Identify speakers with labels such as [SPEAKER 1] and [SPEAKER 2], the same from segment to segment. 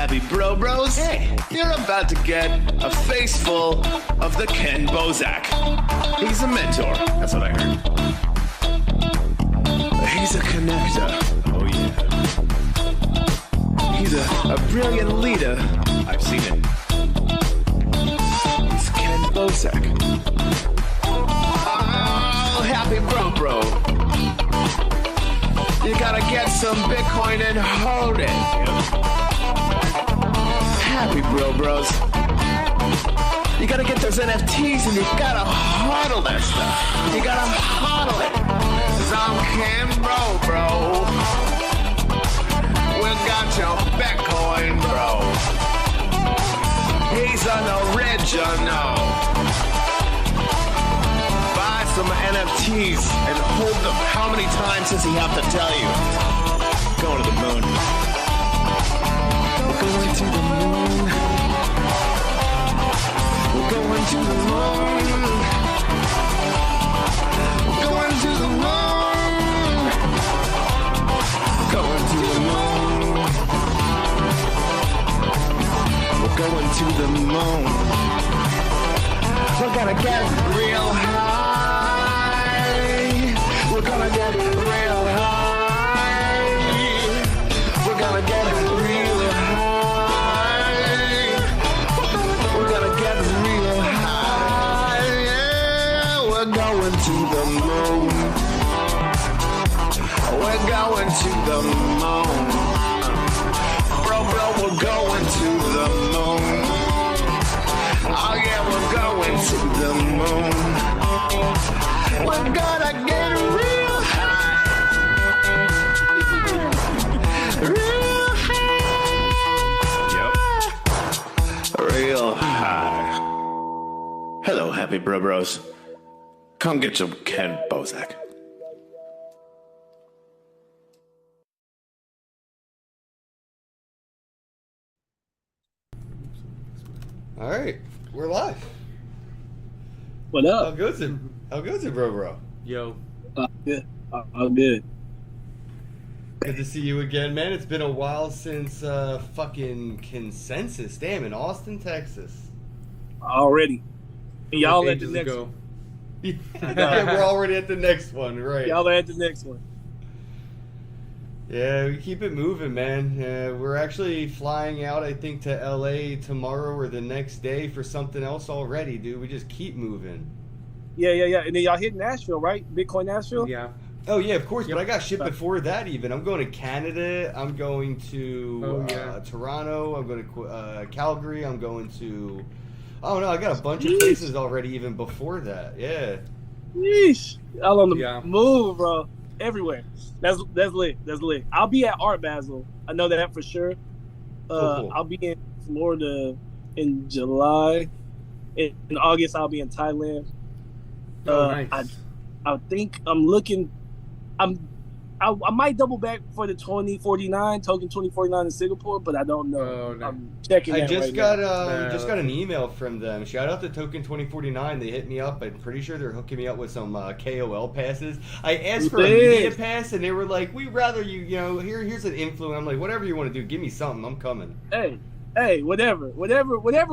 [SPEAKER 1] happy bros. Hey, you're about to get a face full of the Kenn Bosak. He's a mentor. That's what I heard. He's a connector. Oh yeah. He's a brilliant leader. I've seen it. He's Kenn Bosak. Oh, happy bro. You gotta get some Bitcoin and hold it. Happy bros. You gotta get those NFTs and you gotta hodl that stuff. You gotta hodl it. Cause I'm Kenn bro. We got your Bitcoin, bro. He's an original. Buy some NFTs and hold them. How many times does he have to tell you? Going to the moon. We're going to the moon. We're going to the moon. We're going to the moon. Going to the moon. We're going to the moon. We're gonna get real high. We're gonna get real high. We're gonna get real high. We're gonna get real high. Yeah, we're going to the moon. We're going to the moon. Bro, we're going to the moon. Oh yeah, we're going to the moon. We're gonna get real high. Real high. Yep. Real high. Hello, happy bros. Come get some Kenn Bosak.
[SPEAKER 2] All right, we're live.
[SPEAKER 3] What up?
[SPEAKER 2] How goes it, bro?
[SPEAKER 4] Yo.
[SPEAKER 3] Good. I'm good.
[SPEAKER 2] Good to see you again, man. It's been a while since fucking Consensus. Damn, in Austin, Texas.
[SPEAKER 3] Already. And y'all at the
[SPEAKER 4] Ages
[SPEAKER 3] next
[SPEAKER 4] ago.
[SPEAKER 3] one.
[SPEAKER 2] Yeah, we're already at the next one, right?
[SPEAKER 3] Y'all are at the next one.
[SPEAKER 2] Yeah, we keep it moving, man. We're actually flying out, I think, to LA tomorrow or the next day for something else already, dude. We just keep moving.
[SPEAKER 3] Yeah. And then y'all hit Nashville, right? Bitcoin Nashville?
[SPEAKER 4] Yeah.
[SPEAKER 2] Oh, yeah, of course, but I got shit before that even. I'm going to Canada. I'm going to Toronto. I'm going to Calgary. I'm going to... Oh, no, I got a bunch of places already even before that. Yeah.
[SPEAKER 3] Yeesh. Y'all on the
[SPEAKER 4] Yeah.
[SPEAKER 3] move, bro. Everywhere. That's lit. That's lit. I'll be at Art Basel. I know that for sure.
[SPEAKER 2] Cool.
[SPEAKER 3] I'll be in Florida in July. In August, I'll be in Thailand.
[SPEAKER 4] Nice.
[SPEAKER 3] I think I'm looking. I might double back for the 2049 token 2049 in Singapore, but I don't know.
[SPEAKER 4] Oh, no.
[SPEAKER 3] I'm checking.
[SPEAKER 2] I
[SPEAKER 3] that
[SPEAKER 2] just
[SPEAKER 3] right
[SPEAKER 2] got
[SPEAKER 3] now.
[SPEAKER 2] just got an email from them. Shout out to Token 2049. They hit me up. I'm pretty sure they're hooking me up with some KOL passes. I asked for a media pass, and they were like, "We'd rather here's an influence." I'm like, "Whatever you want to do, give me something. I'm coming."
[SPEAKER 3] Hey, whatever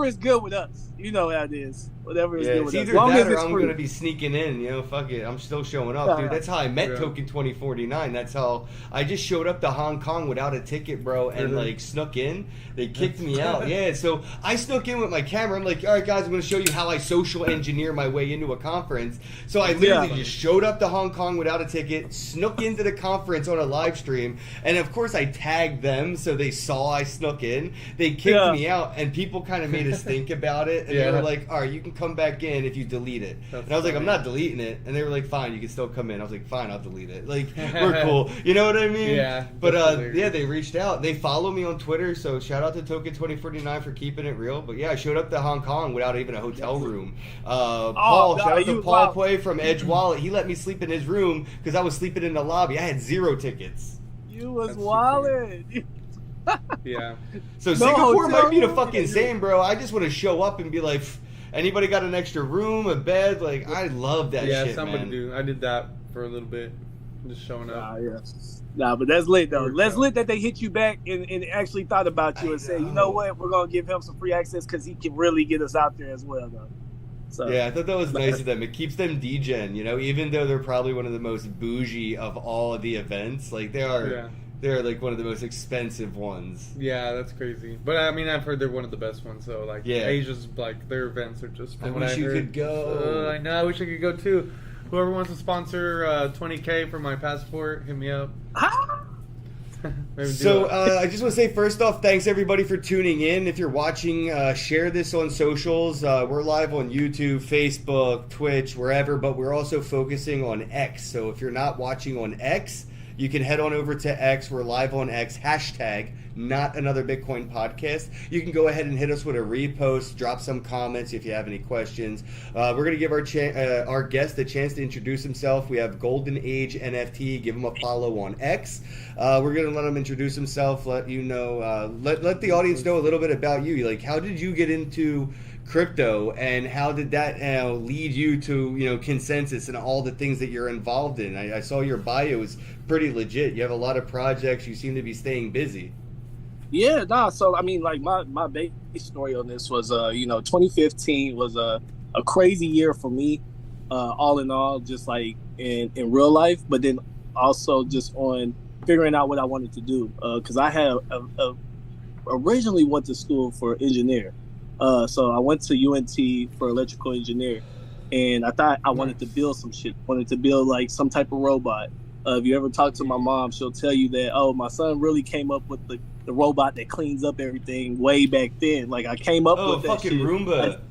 [SPEAKER 3] is good with us. You know how it is. Whatever is good
[SPEAKER 2] It's
[SPEAKER 3] with us.
[SPEAKER 2] either
[SPEAKER 3] As long
[SPEAKER 2] that
[SPEAKER 3] as
[SPEAKER 2] or
[SPEAKER 3] it's
[SPEAKER 2] I'm
[SPEAKER 3] free.
[SPEAKER 2] going to be sneaking in. Fuck it. I'm still showing up, dude. That's how I met Token 2049. That's how I just showed up to Hong Kong without a ticket, bro, and like snuck in. They kicked me out. Yeah, so I snuck in with my camera. I'm like, all right, guys, I'm going to show you how I social engineer my way into a conference. So I literally just showed up to Hong Kong without a ticket, snuck into the conference on a live stream, and of course I tagged them so they saw I snuck in. They kicked me out, and people kind of made us think about it, and they were like, all right, you can come back in if you delete it. And I was like, I'm not deleting it. And they were like, fine, you can still come in. I was like, fine, I'll delete it. Like, we're cool. You know what I mean?
[SPEAKER 4] Yeah.
[SPEAKER 2] But yeah, they reached out. They follow me on Twitter, so shout out to Token 2049 for keeping it real. But yeah, I showed up to Hong Kong without even a hotel room. Paul, shout out to Paul Quay from Edge Wallet. He let me sleep in his room because I was sleeping in the lobby. I had 0 tickets.
[SPEAKER 3] You was wildin'.
[SPEAKER 4] Yeah.
[SPEAKER 2] So Singapore might be the fucking same, bro. I just want to show up and be like, anybody got an extra room, a bed? Like, I love that shit,
[SPEAKER 4] somebody
[SPEAKER 2] man.
[SPEAKER 4] do. I did that for a little bit. just showing up.
[SPEAKER 3] Yeah. Nah, but that's lit though. That's lit that they hit you back and actually thought about you and said, you know what, we're gonna give him some free access because he can really get us out there as well though. So
[SPEAKER 2] yeah, I thought that was nice of them. It keeps them degen, even though they're probably one of the most bougie of all of the events. Like they're like one of the most expensive ones.
[SPEAKER 4] Yeah, that's crazy. But I mean, I've heard they're one of the best ones. So like, Asia's like their events are just.
[SPEAKER 2] I wish you could go.
[SPEAKER 4] I know. I wish I could go too. Whoever wants to sponsor $20K for my passport, hit me up.
[SPEAKER 2] So I just want to say, first off, thanks everybody for tuning in. If you're watching, share this on socials. We're live on YouTube, Facebook, Twitch, wherever, but we're also focusing on X. So if you're not watching on X, you can head on over to X. We're live on X. # not another Bitcoin podcast. You can go ahead and hit us with a repost, drop some comments if you have any questions. We're going to give our guest a chance to introduce himself. We have Golden Age NFT. Give him a follow on X. We're going to let him introduce himself, let you know, let the audience know a little bit about you. Like, how did you get into crypto, and how did that lead you to consensus and all the things that you're involved in? I saw your bio is pretty legit. You have a lot of projects. You seem to be staying busy.
[SPEAKER 3] Yeah, so I mean, like my base story on this was 2015 was a crazy year for me, all in all, just like in real life, but then also just on figuring out what I wanted to do, because I had originally went to school for engineer. So I went to UNT for electrical engineer, and I thought I wanted to build some shit. Wanted to build like some type of robot. If you ever talk to my mom, she'll tell you that, oh, my son really came up with the robot that cleans up everything way back then. Like I came up with that
[SPEAKER 2] fucking
[SPEAKER 3] shit.
[SPEAKER 2] Roomba.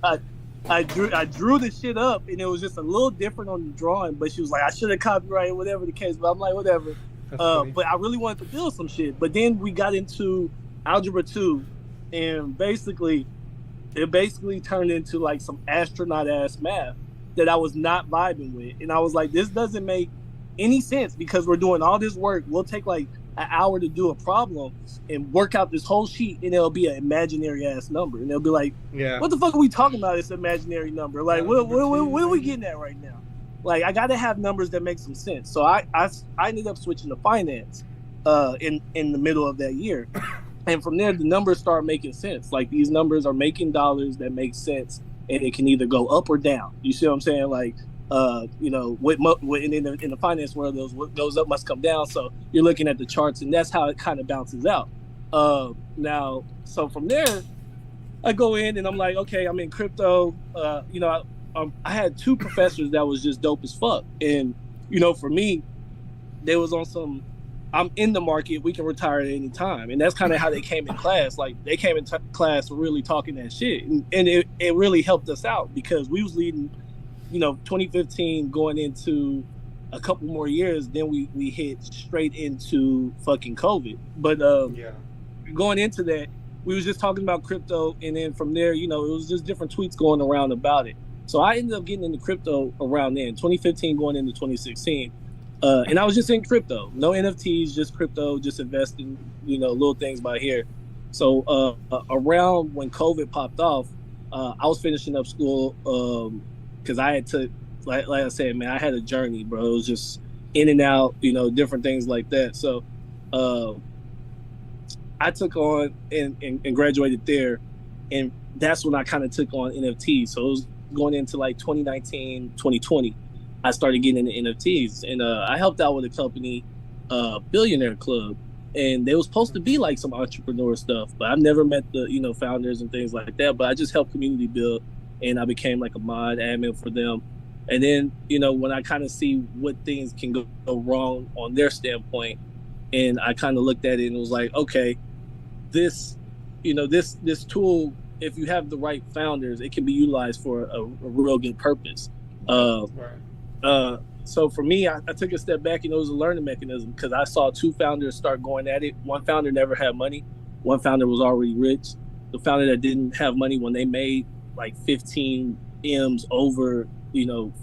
[SPEAKER 3] I drew the shit up, and it was just a little different on the drawing. But she was like, I should have copyrighted whatever the case. But I'm like, whatever. But I really wanted to build some shit. But then we got into Algebra 2, and it basically turned into like some astronaut ass math that I was not vibing with. And I was like, this doesn't make any sense because we're doing all this work. We'll take like an hour to do a problem and work out this whole sheet, and it'll be an imaginary ass number. And they'll be like, what the fuck are we talking about? This imaginary number. Like, what are we getting at right now? Like, I got to have numbers that make some sense. So I ended up switching to finance in the middle of that year. And from there, the numbers start making sense. Like, these numbers are making dollars that make sense, and it can either go up or down. You see what I'm saying? Like, in the finance world, what goes up must come down. So you're looking at the charts, and that's how it kind of bounces out. Now, so from there, I go in and I'm like, okay, I'm in crypto. I had two professors that was just dope as fuck, and for me, they was on some. I'm in the market. We can retire at any time, and that's kind of how they came in class. Like they came in class really talking that shit, and it really helped us out because we was leading. 2015 going into a couple more years, then we hit straight into fucking COVID. But going into that, we was just talking about crypto, and then from there, it was just different tweets going around about it. So I ended up getting into crypto around then, 2015 going into 2016. And I was just in crypto, no NFTs, just crypto, just investing, little things by here. So around when COVID popped off, I was finishing up school because I had to, like I said, man, I had a journey, bro. It was just in and out, different things like that. So I took on and graduated there, and that's when I kind of took on NFTs. So it was going into like 2019, 2020. I started getting into NFTs, and I helped out with a company, Billionaire Club, and they was supposed to be like some entrepreneur stuff, but I've never met the founders and things like that. But I just helped community build, and I became like a mod admin for them. And then when I kind of see what things can go wrong on their standpoint, and I kind of looked at it and was like, okay, this tool, if you have the right founders, it can be utilized for a real good purpose. So for me, I took a step back, and it was a learning mechanism because I saw two founders start going at it. One founder never had money. One founder was already rich. The founder that didn't have money, when they made like 15 M's over,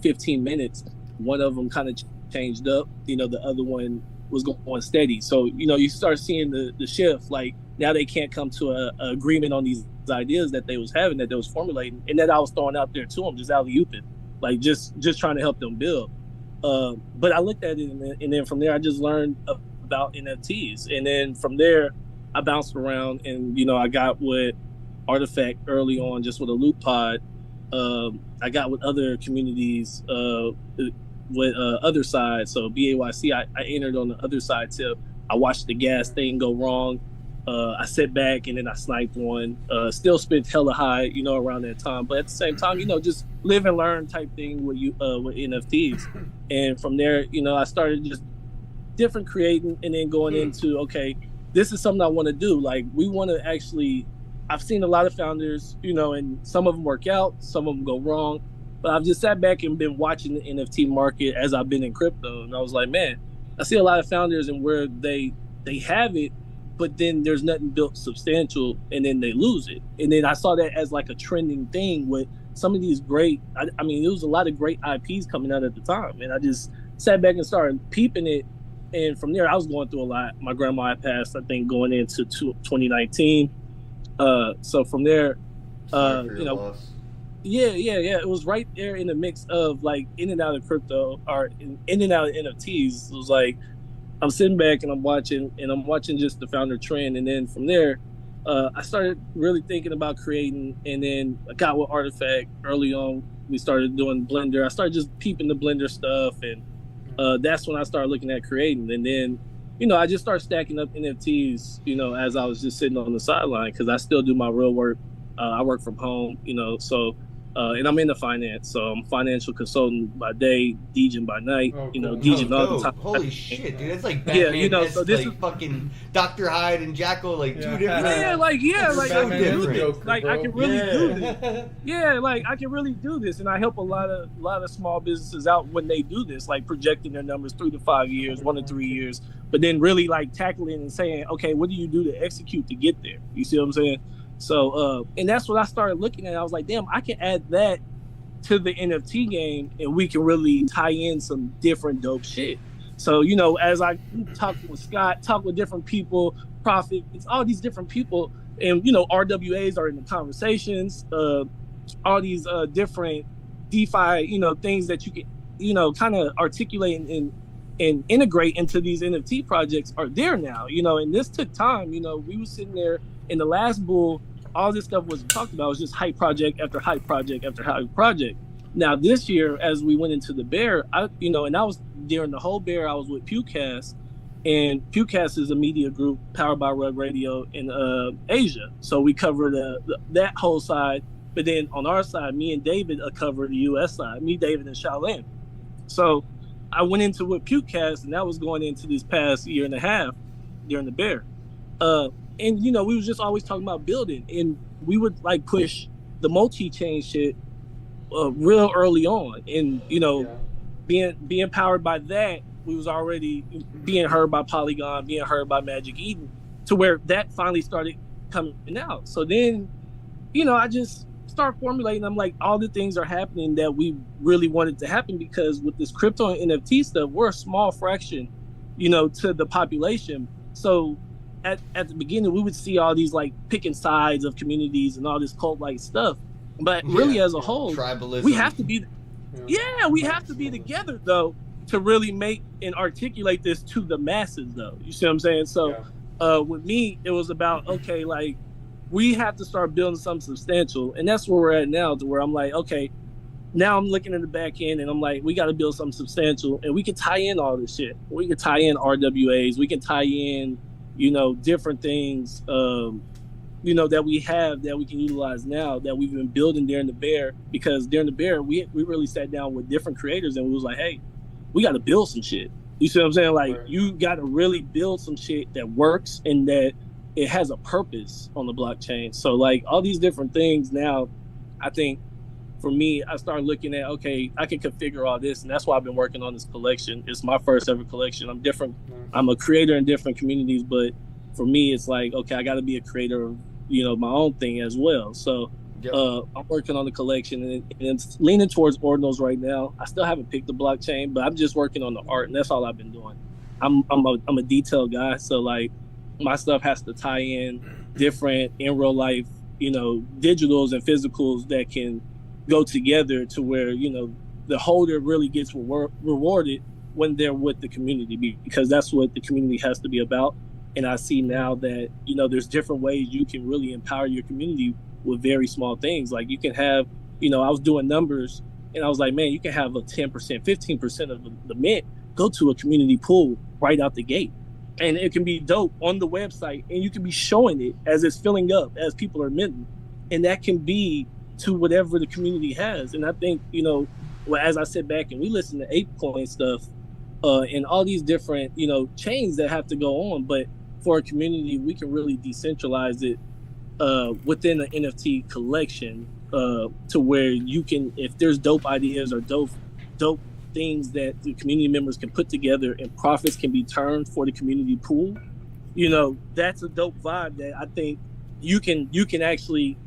[SPEAKER 3] 15 minutes, one of them kind of changed up. The other one was going steady. So, you start seeing the shift. Like now they can't come to a agreement on these ideas that they was having, that they was formulating, and that I was throwing out there to them, just alley-ooping. Like just trying to help them build. But I looked at it, and then from there, I just learned about NFTs. And then from there, I bounced around, and, I got with Artifact early on, just with a loop pod. I got with other communities, with other side. So BAYC, I entered on the other side tip. I watched the gas thing go wrong. I sat back and then I sniped one. Still spent hella high, around that time. But at the same time, just live and learn type thing with NFTs. And from there, I started just different creating, and then going into, okay, this is something I want to do. Like, we want to actually, I've seen a lot of founders, and some of them work out, some of them go wrong. But I've just sat back and been watching the NFT market as I've been in crypto. And I was like, man, I see a lot of founders and where they have it, but then there's nothing built substantial, and then they lose it. And then I saw that as like a trending thing with some of these great, I mean, there was a lot of great IPs coming out at the time. And I just sat back and started peeping it. And from there, I was going through a lot. My grandma had passed, I think, going into 2019. So from there,
[SPEAKER 2] loss.
[SPEAKER 3] Yeah. It was right there in the mix of like in and out of crypto, or in and out of NFTs. It was like, I'm sitting back and I'm watching just the founder trend. And then from there, I started really thinking about creating, and then I got with Artifact early on. We started doing Blender. I started just peeping the Blender stuff, and that's when I started looking at creating. And then, I just started stacking up NFTs, as I was just sitting on the sideline, because I still do my real work. I work from home, so, and I'm into finance. So I'm a financial consultant by day, DJing by night, DJing all the time.
[SPEAKER 2] Holy shit, dude. That's like Batman. So this is fucking Dr. Hyde and Jekyll, like two different.
[SPEAKER 3] So
[SPEAKER 2] different.
[SPEAKER 3] Like, I can really do this. Yeah, like I can really do this. And I help a lot of small businesses out when they do this, like projecting their numbers 3 to 5 years, 1 to 3 years, but then really like tackling and saying, okay, what do you do to execute to get there? You see what I'm saying? So, and that's what I started looking at. I was like, damn, I can add that to the NFT game, and we can really tie in some different dope shit. So, as I talk with Scott, talk with different people, Profit, it's all these different people, and, RWAs are in the conversations, all these different DeFi, things that you can, kind of articulate and integrate into these NFT projects are there now, and this took time. We were sitting there in the last bull, all this stuff wasn't talked about. It was just hype project after hype project after hype project. Now this year, as we went into the bear, and I was during the whole bear, I was with Pewcast, and Pewcast is a media group powered by Rug Radio in Asia. So we covered that whole side, but then on our side, me and David covered the U.S. side. Me, David, and Shaolin. So I went into with Pewcast, and that was going into this past year and a half during the bear. And, we was just always talking about building, and we would like push the multi-chain shit real early on. And, being powered by that, we was already being heard by Polygon, being heard by Magic Eden, to where that finally started coming out. So then, I just started formulating. I'm like, all the things are happening that we really wanted to happen, because with this crypto and NFT stuff, we're a small fraction, to the population. So at the beginning, we would see all these like picking sides of communities and all this cult-like stuff, but really as a whole, tribalism. We have to be, we have to be together though to really make and articulate this to the masses though. You see what I'm saying? So with me, it was about, okay, like we have to start building something substantial, and that's where we're at now. To where I'm like, okay, now I'm looking at the back end, and I'm like, we got to build something substantial, and we can tie in all this shit. We can tie in RWAs. We can tie in, different things, that we have that we can utilize now that we've been building during the bear. Because during the bear, we really sat down with different creators, and we was like, hey, we got to build some shit. You see what I'm saying? Like, you got to really build some shit that works and that it has a purpose on the blockchain. So like all these different things now, I think for me, I started looking at, okay, I can configure all this, and that's why I've been working on this collection. It's my first ever collection. I'm different. I'm a creator in different communities, but for me, it's like, okay, I got to be a creator of, my own thing as well. So I'm working on the collection, and it's leaning towards ordinals right now. I still haven't picked the blockchain, but I'm just working on the art, and that's all I've been doing. I'm a detail guy, so like my stuff has to tie in different in real life, digitals and physicals that can go together to where, the the holder really gets rewarded when they're with the community, because that's what the community has to be about. And I see now that, you know, there's different ways you can really empower your community with very small things. Like you can have, you know, I was doing numbers and I was like, man, you can have a 10%, 15% of the mint go to a community pool right out the gate. And it can be dope on the website, and you can be showing it as it's filling up, as people are minting. And that can be to whatever the community has. And I think, you know, well, as I sit back and we listen to 8-Coin stuff and all these different, you know, chains that have to go on, but for a community, we can really decentralize it within the NFT collection to where you can, if there's dope ideas or dope things that the community members can put together and profits can be turned for the community pool, you know, that's a dope vibe that I think you can actually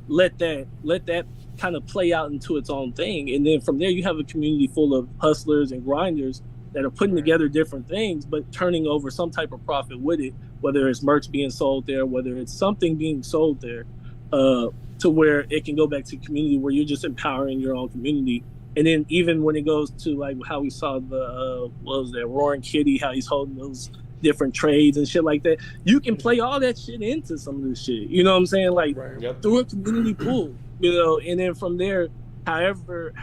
[SPEAKER 3] let that kind of play out into its own thing. And then from there, you have a community full of hustlers and grinders that are putting together different things, but turning over some type of profit with it, whether it's merch being sold there, whether it's something being sold there, to where it can go back to community where you're just empowering your own community. And then even when it goes to like how we saw the, what was that, Roaring Kitty, how he's holding those different trades and shit like that, you can play all that shit into some of this shit. You know what I'm saying? Like through a community pool, you know, and then from there, however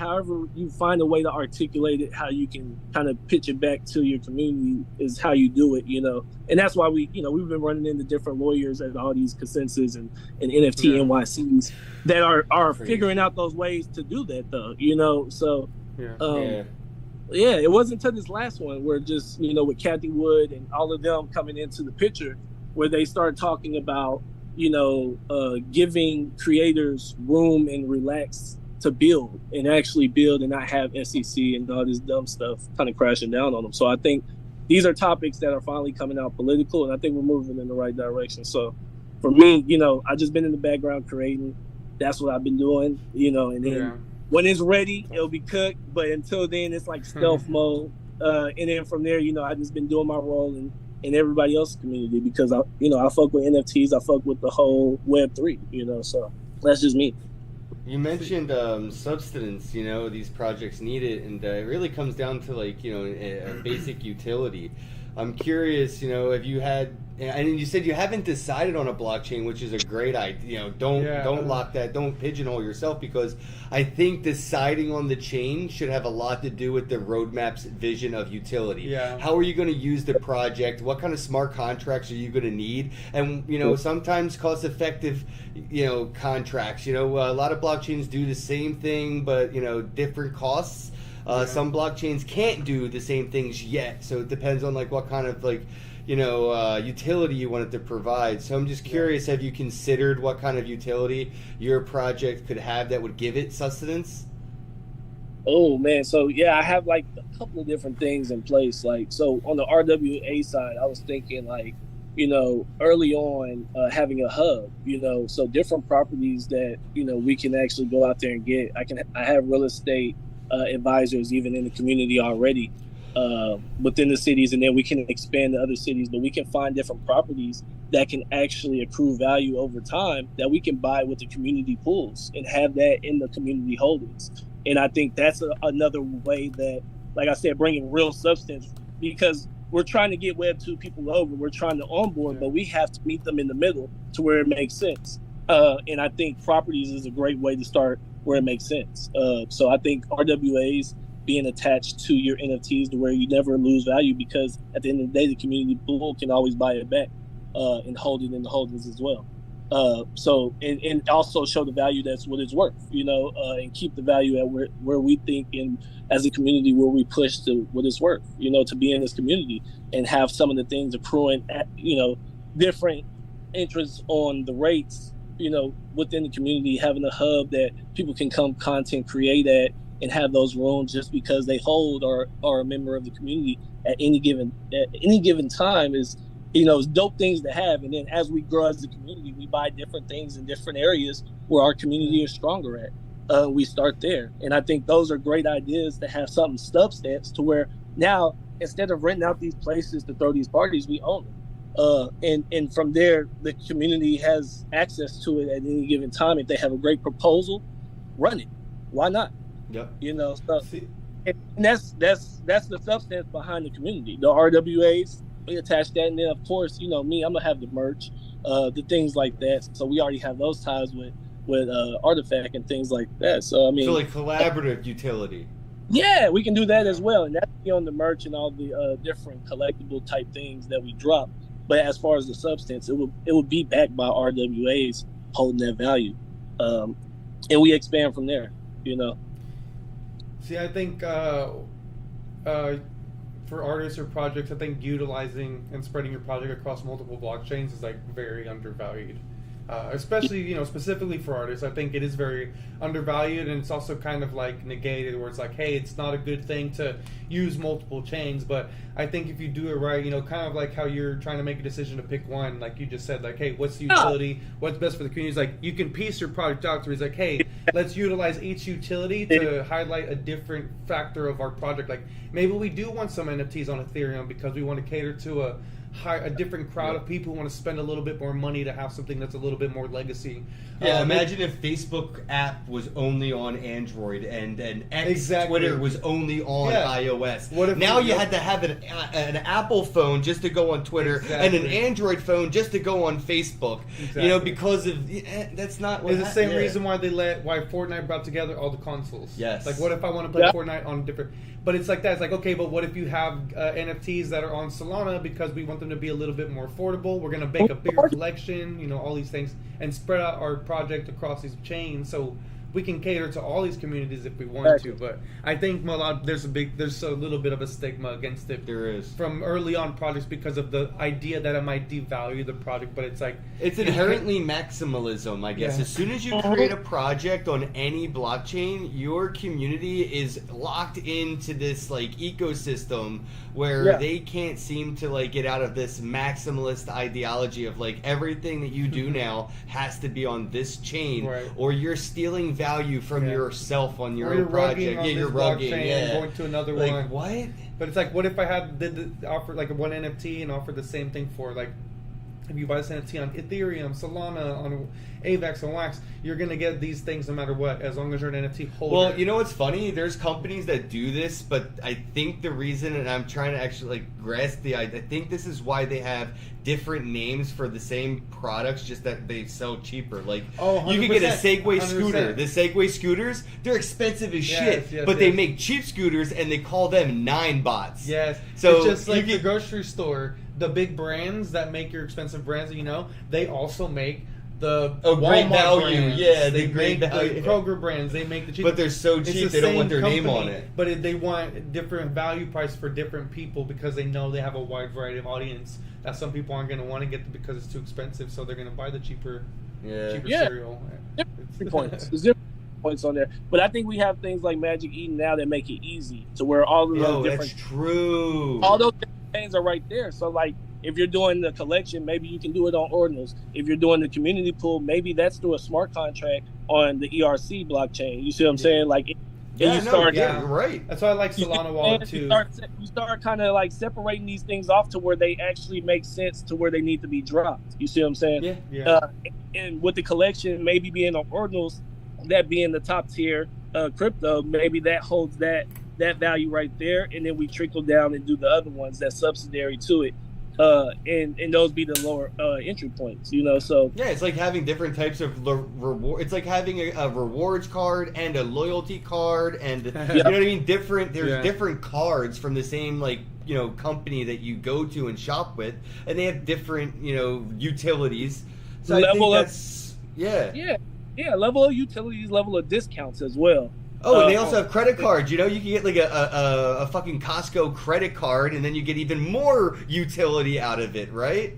[SPEAKER 3] you find a way to articulate it, how you can kind of pitch it back to your community is how you do it, you know. And that's why we've been running into different lawyers at all these consensus and NFT NYCs that are figuring out those ways to do that though, you know. So it wasn't until this last one where just, you know, with Kathy Wood and all of them coming into the picture where they started talking about, you know, giving creators room and relax to build and actually build and not have SEC and all this dumb stuff kind of crashing down on them. So I think these are topics that are finally coming out political, and I think we're moving in the right direction. So for me, you know, I just been in the background creating. That's what I've been doing, you know, and then when it's ready, it'll be cooked. But until then, it's like stealth mode. And then from there, you know, I just been doing my role in everybody else's community because I fuck with NFTs. I fuck with the whole Web3, you know, so that's just me.
[SPEAKER 2] You mentioned substance, you know, these projects need it, and it really comes down to, like, you know, a basic utility. I'm curious, you know, if you had, and you said you haven't decided on a blockchain, which is a great idea. You know, don't lock that, don't pigeonhole yourself, because I think deciding on the chain should have a lot to do with the roadmap's vision of utility. Yeah. How are you going to use the project? What kind of smart contracts are you going to need? And, you know, sometimes cost-effective, you know, contracts. You know, a lot of blockchains do the same thing, but, you know, different costs. Some blockchains can't do the same things yet, so it depends on like what kind of like, you know, utility you want it to provide. So I'm just curious, have you considered what kind of utility your project could have that would give it sustenance?
[SPEAKER 3] Oh man, so yeah, I have like a couple of different things in place. Like, so on the RWA side, I was thinking like, you know, early on having a hub, you know, so different properties that, you know, we can actually go out there and get. I have real estate advisors even in the community already within the cities, and then we can expand to other cities, but we can find different properties that can actually accrue value over time that we can buy with the community pools and have that in the community holdings. And I think that's another way that, like I said, bringing real substance, because we're trying to get Web 2 people over, we're trying to onboard, but we have to meet them in the middle to where it makes sense. And I think properties is a great way to start where it makes sense. So I think RWAs being attached to your NFTs to where you never lose value, because at the end of the day, the community pool can always buy it back and hold it in the holdings as well. So and also show the value that's what it's worth, you know, and keep the value at where we think in as a community where we push to what it's worth, you know, to be in this community and have some of the things accruing at, you know, different interests on the rates, you know, within the community, having a hub that people can come content create at and have those rooms just because they hold or are a member of the community at any given time is, you know, it's dope things to have. And then as we grow as a community, we buy different things in different areas where our community is stronger at. We start there. And I think those are great ideas to have something substance to where now, instead of renting out these places to throw these parties, we own them. And from there, the community has access to it at any given time. If they have a great proposal, run it. Why not?
[SPEAKER 2] Yep.
[SPEAKER 3] You know, so And that's the substance behind the community. The RWAs, we attach that, and then of course, you know me, I'm gonna have the merch, the things like that. So we already have those ties with Artifact and things like that. So I mean,
[SPEAKER 2] so like collaborative utility.
[SPEAKER 3] Yeah, we can do that as well, and that's on the merch and all the different collectible type things that we drop. But as far as the substance, it would be backed by RWAs holding that value, and we expand from there. You know.
[SPEAKER 4] See, I think for artists or projects, I think utilizing and spreading your project across multiple blockchains is like very undervalued. Especially, you know, specifically for artists, I think it is very undervalued, and it's also kind of like negated, where it's like, hey, it's not a good thing to use multiple chains. But I think if you do it right, you know, kind of like how you're trying to make a decision to pick one, like you just said, like, hey, what's the utility? What's best for the community? It's like you can piece your product out to where it's like, hey, let's utilize each utility to highlight a different factor of our project. Like maybe we do want some NFTs on Ethereum because we want to cater to a different crowd of people who want to spend a little bit more money to have something that's a little bit more legacy.
[SPEAKER 2] Yeah, imagine if Facebook app was only on Android and X Twitter was only on iOS. What if now you had to have an Apple phone just to go on Twitter and an Android phone just to go on Facebook. Exactly. You know, because of that's not what
[SPEAKER 4] it's the same reason why Fortnite brought together all the consoles.
[SPEAKER 2] Yes.
[SPEAKER 4] Like what if I want to play Fortnite on different? But it's like that. It's like, okay, but what if you have NFTs that are on Solana because we want them to be a little bit more affordable? We're going to make a bigger collection, you know, all these things, and spread out our project across these chains so we can cater to all these communities if we want to. But I think there's a little bit of a stigma against it.
[SPEAKER 2] There is.
[SPEAKER 4] From early on projects because of the idea that it might devalue the project, but it's like...
[SPEAKER 2] It's inherently maximalism, I guess. Yeah. As soon as you create a project on any blockchain, your community is locked into this like ecosystem where they can't seem to like get out of this maximalist ideology of like everything that you do now has to be on this chain, or you're stealing value from yourself on your own project.
[SPEAKER 4] You're rugging, going to another
[SPEAKER 2] like,
[SPEAKER 4] one.
[SPEAKER 2] What?
[SPEAKER 4] But it's like, what if I did offer like one NFT and offer the same thing for like, if you buy this NFT on Ethereum, Solana, on AVAX, and Wax, you're going to get these things no matter what, as long as you're an NFT holder.
[SPEAKER 2] Well, you know what's funny? There's companies that do this, but I think the reason, and I'm trying to actually like grasp the idea, I think this is why they have different names for the same products, just that they sell cheaper. Like, you can get a Segway
[SPEAKER 4] 100%.
[SPEAKER 2] scooter. The Segway scooters, they're expensive as shit, but they make cheap scooters, and they call them 9bots.
[SPEAKER 4] Yes.
[SPEAKER 2] So
[SPEAKER 4] it's just like the grocery store. The big brands that make your expensive brands, you know, they also make the
[SPEAKER 2] great value.
[SPEAKER 4] Brands.
[SPEAKER 2] Yeah,
[SPEAKER 4] they
[SPEAKER 2] great
[SPEAKER 4] make
[SPEAKER 2] value.
[SPEAKER 4] the Kroger brands. They make the cheap.
[SPEAKER 2] But they're so cheap they don't want their name on it.
[SPEAKER 4] But they want different value price for different people because they know they have a wide variety of audience. That some people aren't going to want to get because it's too expensive, so they're going to buy the cheaper cereal.
[SPEAKER 3] There's different points on there, but I think we have things like Magic Eden now that make it easy to where all of those different.
[SPEAKER 2] That's true.
[SPEAKER 3] All those different things are right there. So like, if you're doing the collection, maybe you can do it on Ordinals. If you're doing the community pool, maybe that's through a smart contract on the ERC blockchain. You see what I'm saying? Like,
[SPEAKER 2] you're right.
[SPEAKER 4] That's why I like Solana Wallet too.
[SPEAKER 3] You start kind of like separating these things off to where they actually make sense to where they need to be dropped. You see what I'm saying?
[SPEAKER 4] Yeah.
[SPEAKER 3] And with the collection, maybe being on Ordinals, that being the top tier crypto, maybe that holds that value right there, and then we trickle down and do the other ones that's subsidiary to it. And those be the lower entry points, you know. So
[SPEAKER 2] it's like having different types of reward. It's like having a rewards card and a loyalty card, and you know what I mean. There's different cards from the same company that you go to and shop with, and they have different utilities. So level
[SPEAKER 3] level of utilities, level of discounts as well.
[SPEAKER 2] Oh, and they also have credit cards. You know, you can get like a fucking Costco credit card, and then you get even more utility out of it, right?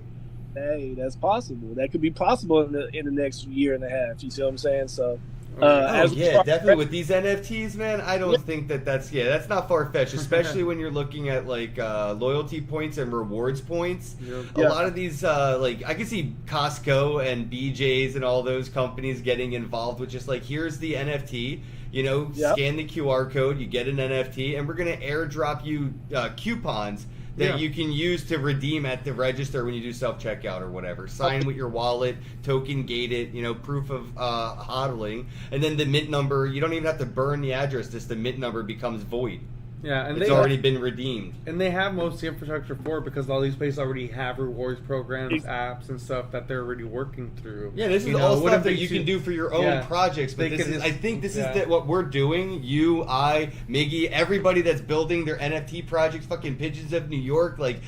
[SPEAKER 3] Hey, that's possible. That could be possible in the next year and a half. You see what I'm saying? So,
[SPEAKER 2] definitely with these NFTs, man. I don't think that's not far fetched, especially when you're looking at like loyalty points and rewards points. A lot of these, I can see Costco and BJ's and all those companies getting involved with just like, here's the NFT. Scan the QR code, you get an NFT, and we're going to airdrop you coupons that you can use to redeem at the register when you do self-checkout or whatever. Sign with your wallet, token gate it, proof of hodling, and then the mint number, you don't even have to burn the address, just the mint number becomes void.
[SPEAKER 4] Yeah, and
[SPEAKER 2] it's already been redeemed.
[SPEAKER 4] And they have most of the infrastructure for it because all these places already have rewards programs, apps, and stuff that they're already working through.
[SPEAKER 2] Yeah, this is all stuff that you can do for your own projects. But I think this is what we're doing. You, I, Miggy, everybody that's building their NFT projects, fucking Pigeons of New York, like,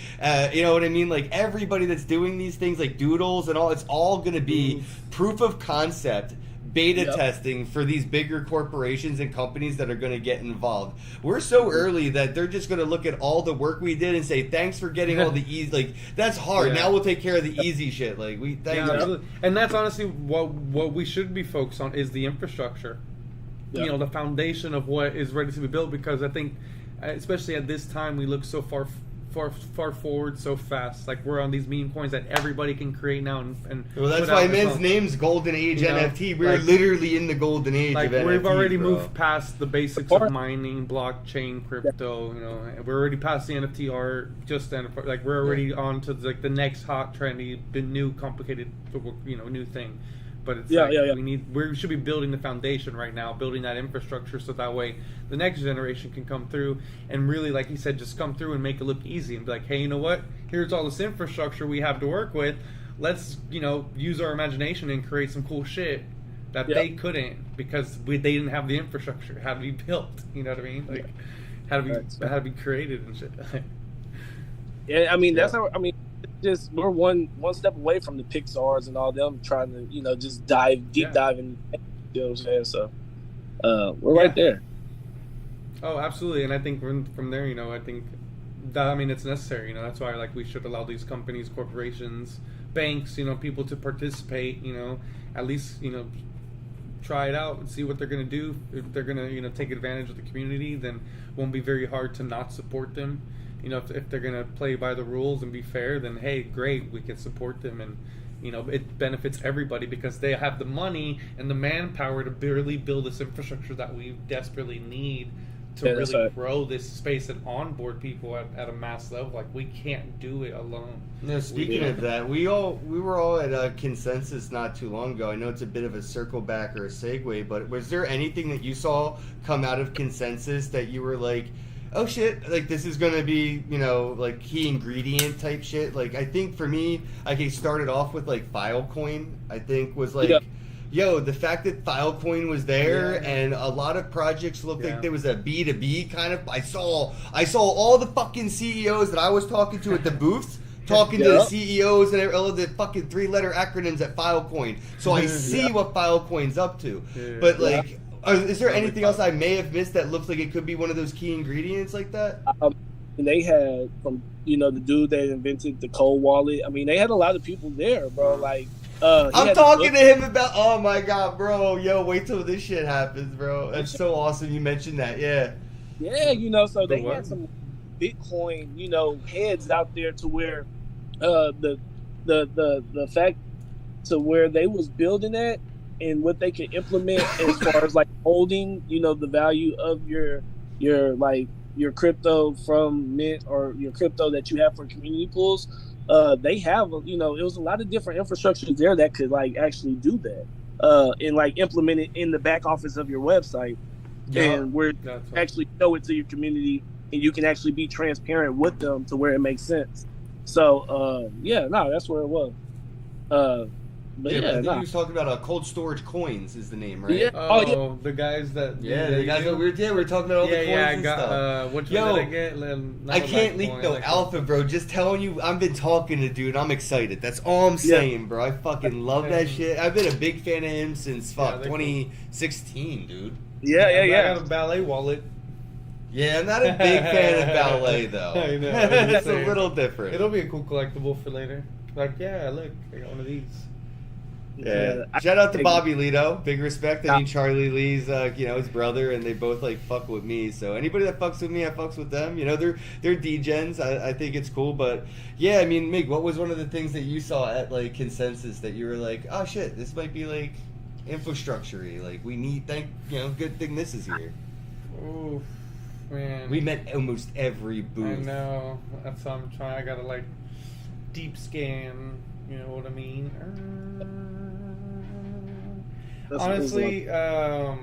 [SPEAKER 2] you know what I mean? Like, everybody that's doing these things, like Doodles and all, it's all going to be proof of concept. Beta testing for these bigger corporations and companies that are going to get involved. We're so early that they're just going to look at all the work we did and say, thanks for getting all the easy, like, that's hard. Yeah. Now we'll take care of the easy shit. Like,
[SPEAKER 4] absolutely. And that's honestly what we should be focused on is the infrastructure. Yeah. You know, the foundation of what is ready to be built, because I think, especially at this time, we look so far forward so fast. Like, we're on these meme coins that everybody can create now and
[SPEAKER 2] well, that's why man's name's Golden Age NFT. We're like, literally in the golden age of NFTs,
[SPEAKER 4] we've already moved past the basics of mining, blockchain, crypto. You know, we're already past the NFT art. Like, we're already on to like the next hot, trendy, new, complicated, new thing. But it's we should be building the foundation right now, building that infrastructure, so that way the next generation can come through and really, like he said, just come through and make it look easy and be like, hey, you know what? Here's all this infrastructure we have to work with. Let's, use our imagination and create some cool shit that they couldn't because they didn't have the infrastructure. It had to be built. You know what I mean? Like, had to be created and shit.
[SPEAKER 3] Yeah, I mean that's how. I mean, just we're one step away from the Pixars and all them trying to just deep dive in. You know what I'm saying? So we're right there.
[SPEAKER 4] Oh, absolutely, and I think from there, I think that it's necessary. That's why we should allow these companies, corporations, banks, people to participate. At least try it out and see what they're going to do. If they're going to take advantage of the community, then it won't be very hard to not support them. If they're going to play by the rules and be fair, then hey, great, we can support them, and it benefits everybody because they have the money and the manpower to really build this infrastructure that we desperately need to really grow this space and onboard people at a mass level. Like, we can't do it alone.
[SPEAKER 2] No, speaking of that, we were all at Consensus not too long ago. I know it's a bit of a circle back or a segue, but was there anything that you saw come out of Consensus that you were like, oh shit, like this is gonna be, like key ingredient type shit? Like, I think for me, I started off with like Filecoin. I think was like, yo, the fact that Filecoin was there and a lot of projects looked like there was a B2B kind of. I saw all the fucking CEOs that I was talking to at the booths. Talking to the CEOs and all of the fucking 3-letter acronyms at Filecoin. So I see what Filecoin's up to. Yeah. But like, is there anything else I may have missed that looks like it could be one of those key ingredients like that?
[SPEAKER 3] They had from the dude that invented the cold wallet. I mean, they had a lot of people there, bro. Like,
[SPEAKER 2] I'm talking to him about. Oh my god, bro! Yo, wait till this shit happens, bro. That's so awesome. You mentioned that, yeah.
[SPEAKER 3] Yeah, so they had some Bitcoin, heads out there to where the fact to where they was building at. And what they can implement as far as like holding, the value of your crypto from Mint or your crypto that you have for community pools, they have, it was a lot of different infrastructures there that could like actually do that and like implement it in the back office of your website, and where actually show it to your community and you can actually be transparent with them to where it makes sense. So that's where it was. But
[SPEAKER 2] I think he was talking about cold storage coins is the name, right?
[SPEAKER 4] Yeah. Oh, the guys that
[SPEAKER 2] the guys that we were talking about all the coins and stuff.
[SPEAKER 4] Which one did I get?
[SPEAKER 2] I can't leak no alpha, bro. Just telling you, I've been talking to dude. I'm excited. That's all I'm saying, bro. I fucking love that shit. I've been a big fan of him since 2016, dude.
[SPEAKER 4] I got a ballet wallet.
[SPEAKER 2] Yeah, I'm not a big fan of ballet though.
[SPEAKER 4] I know.
[SPEAKER 2] It's a little different.
[SPEAKER 4] It'll be a cool collectible for later. Like, look, I got one of these.
[SPEAKER 2] Yeah. Shout out to Bobby Lito. Big respect. I mean, Charlie Lee's, his brother, and they both fuck with me. So anybody that fucks with me, I fucks with them. They're D-gens. I think it's cool. But yeah, I mean, Mig, what was one of the things that you saw at like Consensus that you were like, oh shit, this might be like infrastructure-y. Like we need, good thing this is here.
[SPEAKER 4] Oh man,
[SPEAKER 2] we met almost every booth.
[SPEAKER 4] I know. That's what I'm trying. I gotta like deep scan. You know what I mean? Honestly, I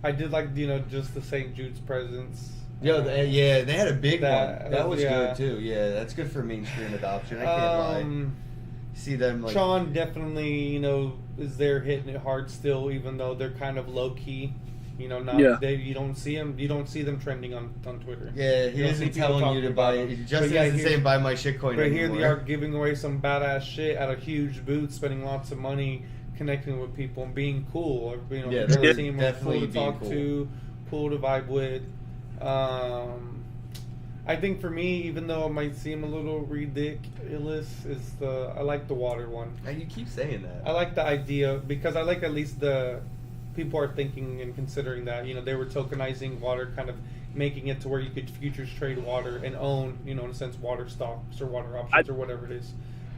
[SPEAKER 4] did like just the St. Jude's presence.
[SPEAKER 2] Yo, they had a big one. That was
[SPEAKER 4] yeah.
[SPEAKER 2] good too. Yeah, that's good for mainstream adoption. I can't lie. See them like
[SPEAKER 4] Sean definitely, is there hitting it hard still, even though they're kind of low key. You don't see them trending on Twitter.
[SPEAKER 2] Yeah, he isn't telling you to buy. Justin isn't saying buy my shitcoin anymore.
[SPEAKER 4] But here they are giving away some badass shit at a huge booth, spending lots of money, connecting with people and being cool.
[SPEAKER 2] They're
[SPEAKER 4] cool to talk to, cool to vibe with. I think for me, even though it might seem a little ridiculous, I like the water one.
[SPEAKER 2] And you keep saying that.
[SPEAKER 4] I like the idea because I like at least the people are thinking and considering that. They were tokenizing water, kind of making it to where you could futures trade water and own, in a sense, water stocks or water options or whatever it is.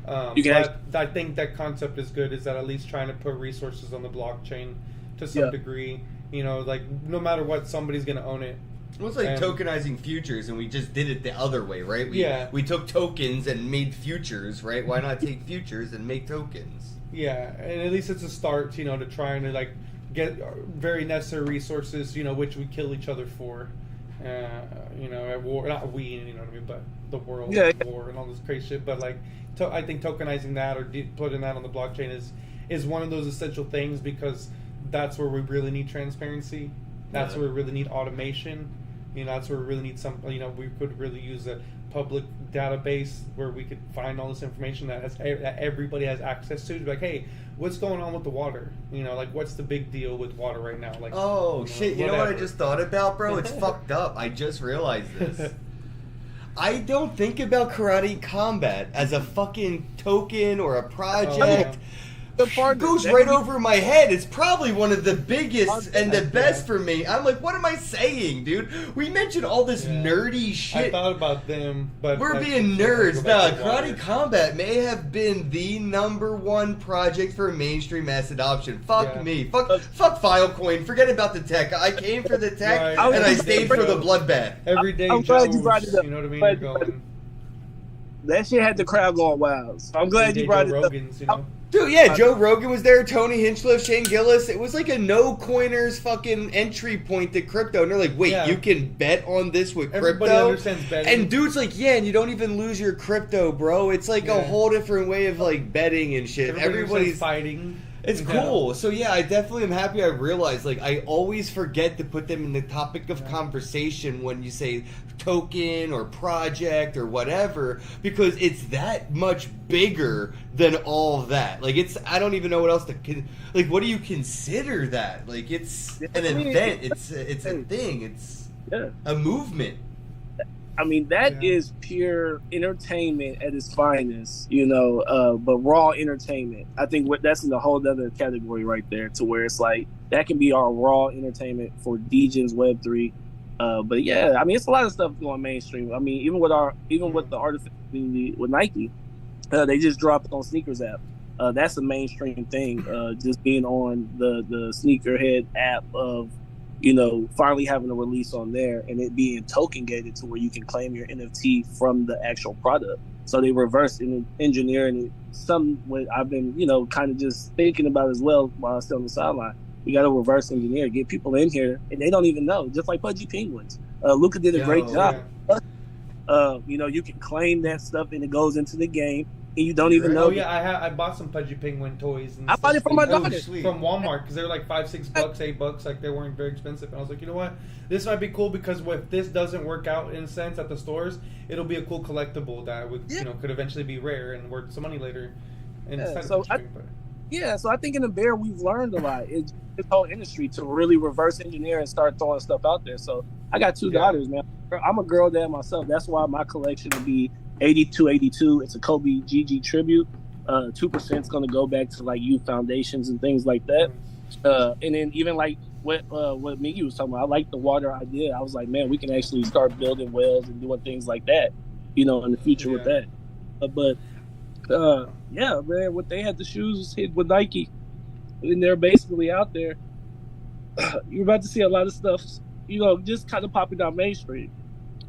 [SPEAKER 4] I think that concept is good. Is that at least trying to put resources on the blockchain to some degree? Like no matter what, somebody's gonna own it.
[SPEAKER 2] Well, it's like tokenizing futures, and we just did it the other way, right? We took tokens and made futures, right? Why not take futures and make tokens?
[SPEAKER 4] Yeah, and at least it's a start, to try and like get very necessary resources, which we kill each other for, at war. Not we, you know what I mean, but the world at war and all this crazy shit. But like, I think tokenizing that or putting that on the blockchain is one of those essential things because that's where we really need transparency. That's where we really need automation. That's where we really need we could really use a public database where we could find all this information that everybody has access to. Like, hey, what's going on with the water? Like, what's the big deal with water right now? Like,
[SPEAKER 2] shit, you know what I just thought about, bro? It's fucked up. I just realized this. I don't think about Karate Combat as a fucking token or a project. The part goes right over my head. It's probably one of the biggest and the best for me. I'm like, what am I saying, dude? We mentioned all this nerdy shit.
[SPEAKER 4] I thought about them, but
[SPEAKER 2] we're being nerds. Nah, Karate Combat may have been the #1 project for mainstream mass adoption. Fuck me. Fuck Filecoin. Forget about the tech. I came for the tech, and I stayed for the bloodbath.
[SPEAKER 4] Everyday
[SPEAKER 3] I'm glad you brought it up.
[SPEAKER 4] You know what I mean? You're going.
[SPEAKER 3] That shit had the crowd going wild. So I'm glad you brought it up.
[SPEAKER 2] Dude, yeah, Joe Rogan was there, Tony Hinchcliffe, Shane Gillis. It was like a no-coiners fucking entry point to crypto. And they're like, wait, you can bet on this with crypto?
[SPEAKER 4] Everybody understands betting.
[SPEAKER 2] And dude's like, yeah, and you don't even lose your crypto, bro. It's like a whole different way of like betting and shit. Everybody's
[SPEAKER 4] fighting.
[SPEAKER 2] It's cool. So yeah, I definitely am happy I realized, like, I always forget to put them in the topic of conversation when you say token or project or whatever, because it's that much bigger than all that. Like, I don't even know what else to, like, what do you consider that? Like, it's an event. It's a thing. It's a movement.
[SPEAKER 3] I mean, that is pure entertainment at its finest, but raw entertainment. I think that's in a whole other category right there, to where it's like, that can be our raw entertainment for DJs Web3. But yeah, I mean, it's a lot of stuff going mainstream. I mean, even with the artificial community with Nike, they just dropped it on Sneakers app. That's a mainstream thing, just being on the Sneakerhead app of, finally having a release on there and it being token gated to where you can claim your NFT from the actual product. So they reverse engineering it. What I've been, kind of just thinking about as well while I was still on the sideline. You got to reverse engineer, get people in here, and they don't even know. Just like Pudgy Penguins. Luca did a great job. Yeah. You can claim that stuff and it goes into the game. And you don't even know.
[SPEAKER 4] Oh yeah, I bought some Pudgy Penguin toys. And
[SPEAKER 3] I bought it from my daughter
[SPEAKER 4] from Walmart because they were like $5-6, $8. Like, they weren't very expensive. And I was like, you know what, this might be cool because if this doesn't work out in a sense at the stores, it'll be a cool collectible that would could eventually be rare and worth some money later. And so I think in the Bear we've learned a lot. It's this whole industry to really reverse engineer and start throwing stuff out there. So I got 2 daughters, man. I'm a girl dad myself. That's why my collection will be 8282. It's a Kobe GG tribute. 2% is going to go back to like youth foundations and things like that. And then even like what Miggy was talking about, I like the water idea. I was like, man, we can actually start building wells and doing things like that, in the future with that. Yeah, man, what they had the shoes hit with Nike, and they're basically out there. You're about to see a lot of stuff, just kind of popping down mainstream,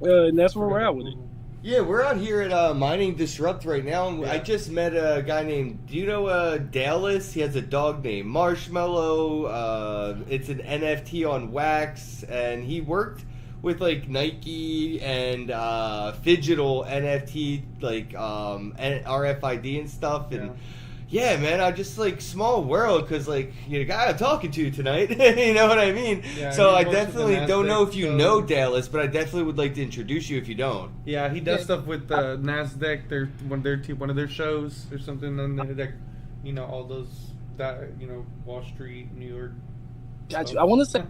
[SPEAKER 4] and that's where we're at with it.
[SPEAKER 2] Yeah, we're out here at Mining Disrupt right now, and I just met a guy named, do you know Dallas? He has a dog named Marshmallow. It's an NFT on Wax, and he worked with like Nike and Phygital NFT, like RFID and stuff, and yeah, man, I just like small world because like you're the guy I'm talking to tonight. You know what I mean?
[SPEAKER 4] Yeah,
[SPEAKER 2] so I definitely don't know if you know Dallas, but I definitely would like to introduce you if you don't.
[SPEAKER 4] Yeah, he does stuff with Nasdaq. One of their shows or something. And that, you know, all those Wall Street, New York.
[SPEAKER 3] Got you. I want to say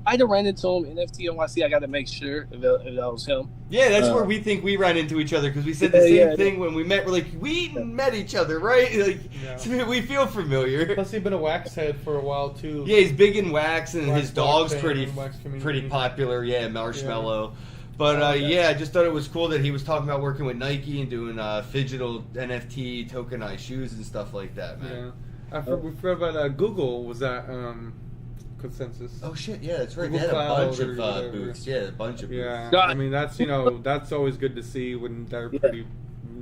[SPEAKER 3] I'd have ran into him NFT NYC. I got to make sure if that was him.
[SPEAKER 2] Yeah, that's where we think we ran into each other because we said the same thing when we met. We're like, we met each other, right? Like, so we feel familiar.
[SPEAKER 4] Plus, he's been a wax head for a while too.
[SPEAKER 2] Yeah, he's big in wax, and his dog's pretty
[SPEAKER 4] pretty
[SPEAKER 2] popular. Yeah, Marshmallow. Yeah. But I just thought it was cool that he was talking about working with Nike and doing Phygital NFT tokenized shoes and stuff like that, man.
[SPEAKER 4] Yeah, we forgot about Google. Was that Consensus?
[SPEAKER 2] Oh shit! Yeah, that's right.
[SPEAKER 4] Google
[SPEAKER 2] they had a bunch of
[SPEAKER 4] whatever.
[SPEAKER 2] booths. Yeah, a bunch of booths.
[SPEAKER 4] Yeah, I mean that's that's always good to see when they're pretty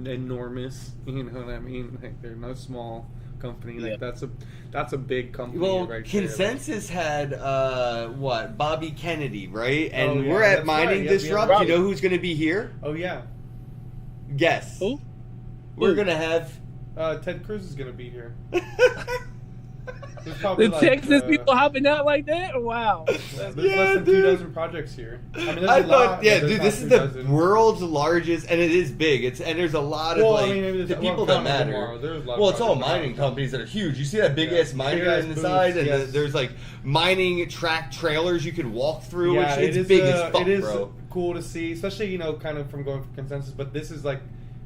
[SPEAKER 4] enormous. You know what I mean? Like they're no small company. Like that's a big company.
[SPEAKER 2] Well,
[SPEAKER 4] right
[SPEAKER 2] Consensus
[SPEAKER 4] there.
[SPEAKER 2] had Bobby Kennedy, right? And we're at Mining Disrupt. You know who's going to be here?
[SPEAKER 4] Oh yeah.
[SPEAKER 2] Guess.
[SPEAKER 3] Who?
[SPEAKER 2] We're going to have
[SPEAKER 4] Ted Cruz is going to be here.
[SPEAKER 3] The Texas people hopping out like that? Wow.
[SPEAKER 4] There's less than 2 dozen projects here. I mean, there's
[SPEAKER 2] I
[SPEAKER 4] a
[SPEAKER 2] thought,
[SPEAKER 4] lot,
[SPEAKER 2] dude, this is the world's largest, and it is big. And there's a lot of the people that matter. Well, it's all mining companies that are huge. You see that big ass miner on the side, and there's like mining track trailers you could walk through.
[SPEAKER 4] Yeah,
[SPEAKER 2] which it's big as fuck, bro.
[SPEAKER 4] It is cool to see, especially kind of from going for Consensus. But this is like.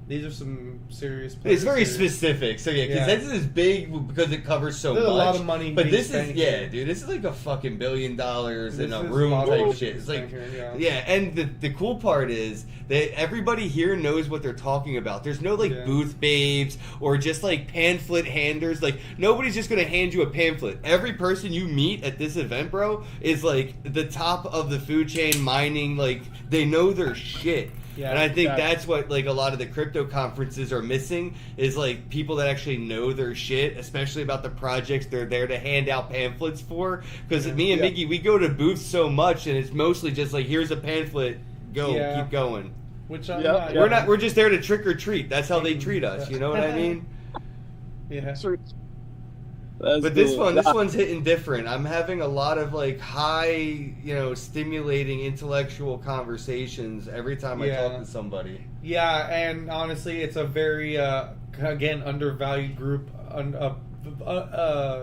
[SPEAKER 4] These are some serious players.
[SPEAKER 2] It's very specific. So, Consensus is big because it covers so much.
[SPEAKER 4] There's a lot of money.
[SPEAKER 2] But this is, dude, this is like a fucking $1 billion in a room type shit. It's like, and the cool part is that everybody here knows what they're talking about. There's no, like, booth babes or just, like, pamphlet handers. Like, nobody's just going to hand you a pamphlet. Every person you meet at this event, bro, is, like, the top of the food chain mining. Like, they know their shit. Yeah, and I think that's what like a lot of the crypto conferences are missing is like people that actually know their shit, especially about the projects they're there to hand out pamphlets for. Because me and Miggy, we go to booths so much, and it's mostly just like, here's a pamphlet, keep going.
[SPEAKER 4] Which
[SPEAKER 2] we're just there to trick or treat. That's how they treat us. You know what I mean?
[SPEAKER 4] Yeah.
[SPEAKER 2] But this one's hitting different. I'm having a lot of like high, stimulating intellectual conversations every time I talk to somebody.
[SPEAKER 4] Yeah, and honestly, it's a very again undervalued group,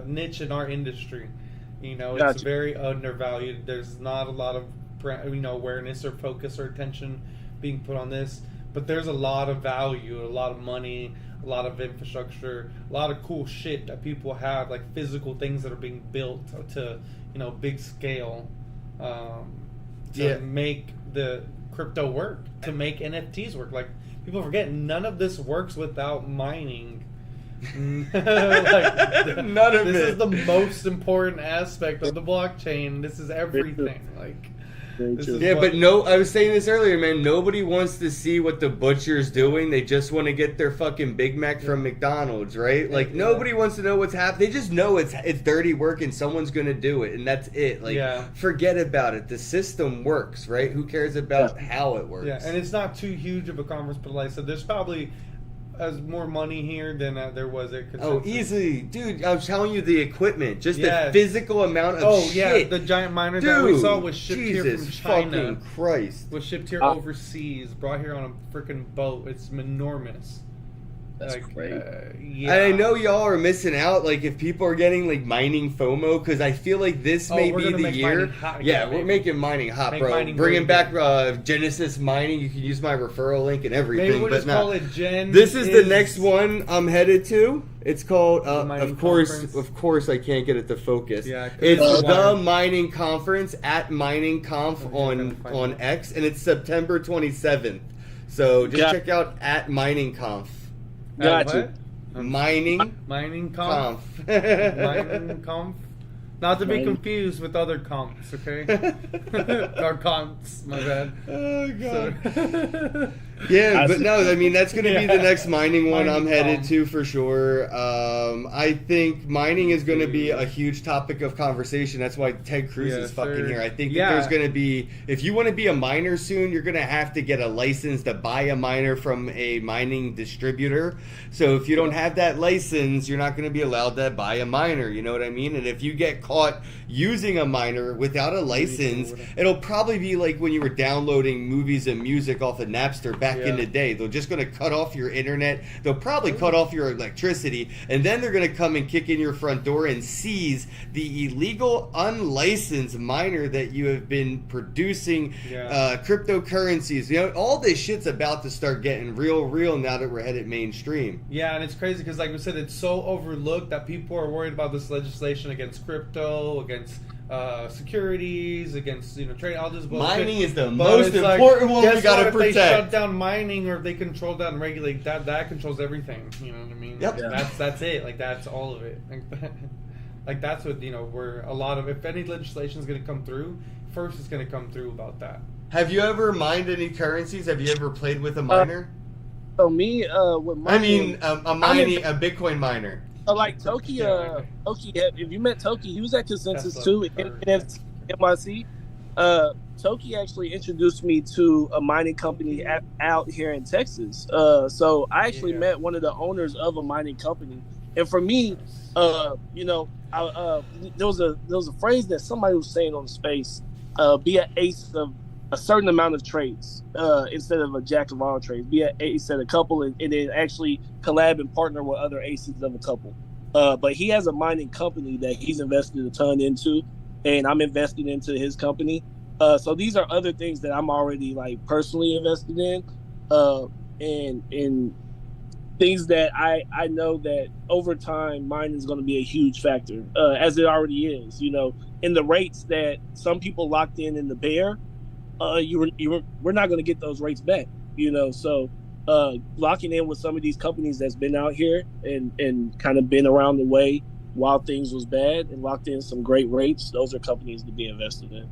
[SPEAKER 4] niche in our industry. It's very undervalued. There's not a lot of awareness or focus or attention being put on this, but there's a lot of value, a lot of money, a lot of infrastructure, a lot of cool shit that people have, like physical things that are being built to, big scale, to make the crypto work, to make NFTs work. Like, people forget, none of this works without mining. None of this is the most important aspect of the blockchain. This is everything. Like,
[SPEAKER 2] I was saying this earlier, man. Nobody wants to see what the butcher's doing. They just want to get their fucking Big Mac from McDonald's, right? Like, nobody wants to know what's happening. They just know it's dirty work and someone's going to do it, and that's it. Like, forget about it. The system works, right? Who cares about how it works?
[SPEAKER 4] Yeah, and it's not too huge of a conference, but like I said, there's probably more money here than there was at Consensus.
[SPEAKER 2] Oh, easily. Dude, I was telling you the equipment. Just the physical amount of shit.
[SPEAKER 4] Oh, yeah. The giant miners that we saw was shipped here from China.
[SPEAKER 2] Fucking Christ.
[SPEAKER 4] Was shipped here overseas, brought here on a freaking boat. It's enormous.
[SPEAKER 3] That's great.
[SPEAKER 2] And I know y'all are missing out, like, if people are getting, like, mining FOMO, because I feel like this may be the year. We're making mining hot, bro. Bringing back Genesis Mining. You can use my referral link and everything.
[SPEAKER 4] Maybe we'll just call it Gen.
[SPEAKER 2] This is the next one I'm headed to. It's called, of course, I can't get it to focus. Yeah, it's the Mining Conference at Mining Conf on X, and it's September 27th. So just check out at Mining Conf.
[SPEAKER 3] Gotcha.
[SPEAKER 4] Mining conf. Mining conf. Not to be
[SPEAKER 3] Mining.
[SPEAKER 4] confused with other comps, okay? Or comps, my bad.
[SPEAKER 2] Oh god.
[SPEAKER 4] So-
[SPEAKER 2] Yeah, but no, I mean that's going to be the
[SPEAKER 4] Yeah.
[SPEAKER 2] next mining one I'm
[SPEAKER 4] Mining
[SPEAKER 2] headed
[SPEAKER 4] comp.
[SPEAKER 2] to for sure. I think mining is going to be a huge topic of conversation. That's why Ted Cruz
[SPEAKER 4] Yes,
[SPEAKER 2] is fucking
[SPEAKER 4] sir.
[SPEAKER 2] here. I think that
[SPEAKER 4] Yeah.
[SPEAKER 2] there's going to be, if you want to be a miner soon, you're going to have to get a license to buy a miner from a mining distributor. So if you don't have that license, you're not going to be allowed to buy a miner. You know what I mean? And if you get caught using a miner without a license, it'll probably be like when you were downloading movies and music off of Napster back in the day. They're just going to cut off your internet. They'll probably cut off your electricity, and then they're going to come and kick in your front door and seize the illegal, unlicensed miner that you have been producing cryptocurrencies. You know, all this shit's about to start getting real now that we're headed mainstream.
[SPEAKER 4] Yeah, and it's crazy because, like we said, it's so overlooked that people are worried about this legislation against crypto, against securities, against trade, all this bullshit.
[SPEAKER 2] Mining is the
[SPEAKER 4] But
[SPEAKER 2] most
[SPEAKER 4] it's like,
[SPEAKER 2] important one
[SPEAKER 4] guess
[SPEAKER 2] we got to
[SPEAKER 4] what?
[SPEAKER 2] protect.
[SPEAKER 4] If they shut down mining, or if they control that and regulate that, that controls everything. You know what I mean?
[SPEAKER 2] Yep.
[SPEAKER 3] Yeah.
[SPEAKER 4] That's it. Like that's all of it. Like that's what where a lot of, if any legislation is going to come through, first it's going to come through about that.
[SPEAKER 2] Have you ever mined any currencies? Have you ever played with a miner?
[SPEAKER 3] So me, with mining,
[SPEAKER 2] a Bitcoin miner.
[SPEAKER 3] like Toki, if you met Toki, he was at Consensus
[SPEAKER 4] That's
[SPEAKER 3] too,
[SPEAKER 4] like
[SPEAKER 3] in
[SPEAKER 4] first.
[SPEAKER 3] NYC. Toki actually introduced me to a mining company out here in Texas. So I actually met one of the owners of a mining company, and for me, there was a phrase that somebody was saying on the space: be an ace of a certain amount of trades instead of a jack of all trades. Be an ace at a couple, and then actually collab and partner with other aces of a couple. But he has a mining company that he's invested a ton into, and I'm invested into his company. So these are other things that I'm already like personally invested in, and things that I know that over time mining is going to be a huge factor, as it already is. In the rates that some people locked in the bear, we're not going to get those rates back. So locking in with some of these companies that's been out here and kind of been around the way while things was bad and locked in some great rates, those are companies to be invested in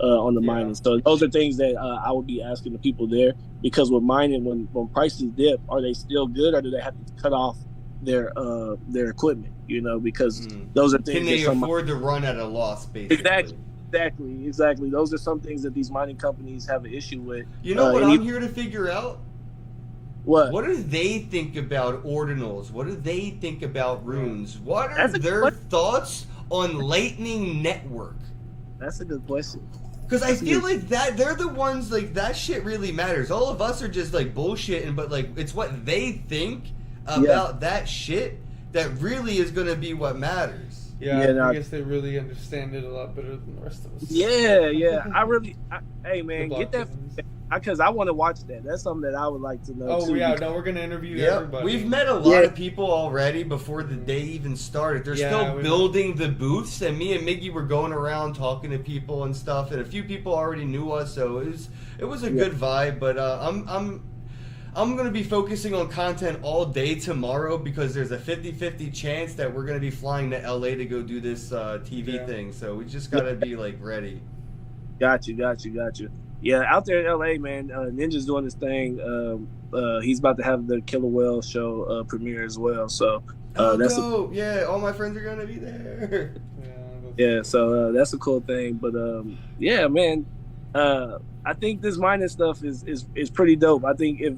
[SPEAKER 3] on the mining. So those are things that I would be asking the people there, because with mining, when prices dip, are they still good, or do they have to cut off their equipment? Because those are things.
[SPEAKER 2] Can they afford to run at a loss, basically?
[SPEAKER 3] Exactly. Those are some things that these mining companies have an issue with.
[SPEAKER 2] You know what I'm here to figure out?
[SPEAKER 3] What
[SPEAKER 2] do they think about ordinals? What do they think about runes? What are
[SPEAKER 3] That's a
[SPEAKER 2] their
[SPEAKER 3] good
[SPEAKER 2] thoughts on Lightning Network?
[SPEAKER 3] That's a good question.
[SPEAKER 2] Because I feel like that they're the ones, like, that shit really matters. All of us are just like bullshitting, but like it's what they think about that shit that really is going to be what matters.
[SPEAKER 4] I guess they really understand it a lot better than the rest of us.
[SPEAKER 3] Yeah. Hey man, get that, because I want to watch that. That's something that I would like to know.
[SPEAKER 4] Oh
[SPEAKER 3] too,
[SPEAKER 4] yeah, no, we're gonna interview everybody.
[SPEAKER 2] We've met a lot of people already before the day even started. They're still building the booths, and me and Miggy were going around talking to people and stuff, and a few people already knew us, so it was a good vibe. But I'm going to be focusing on content all day tomorrow, because there's a 50-50 chance that we're going to be flying to LA to go do this TV thing. So we just got to be like ready. Got
[SPEAKER 3] you. Yeah, out there in LA, man, Ninja's doing this thing. He's about to have the Killer Whale show premiere as well. So that's
[SPEAKER 2] dope. All my friends are going to be there.
[SPEAKER 3] So that's a cool thing. But yeah, man, I think this mining stuff is pretty dope. I think if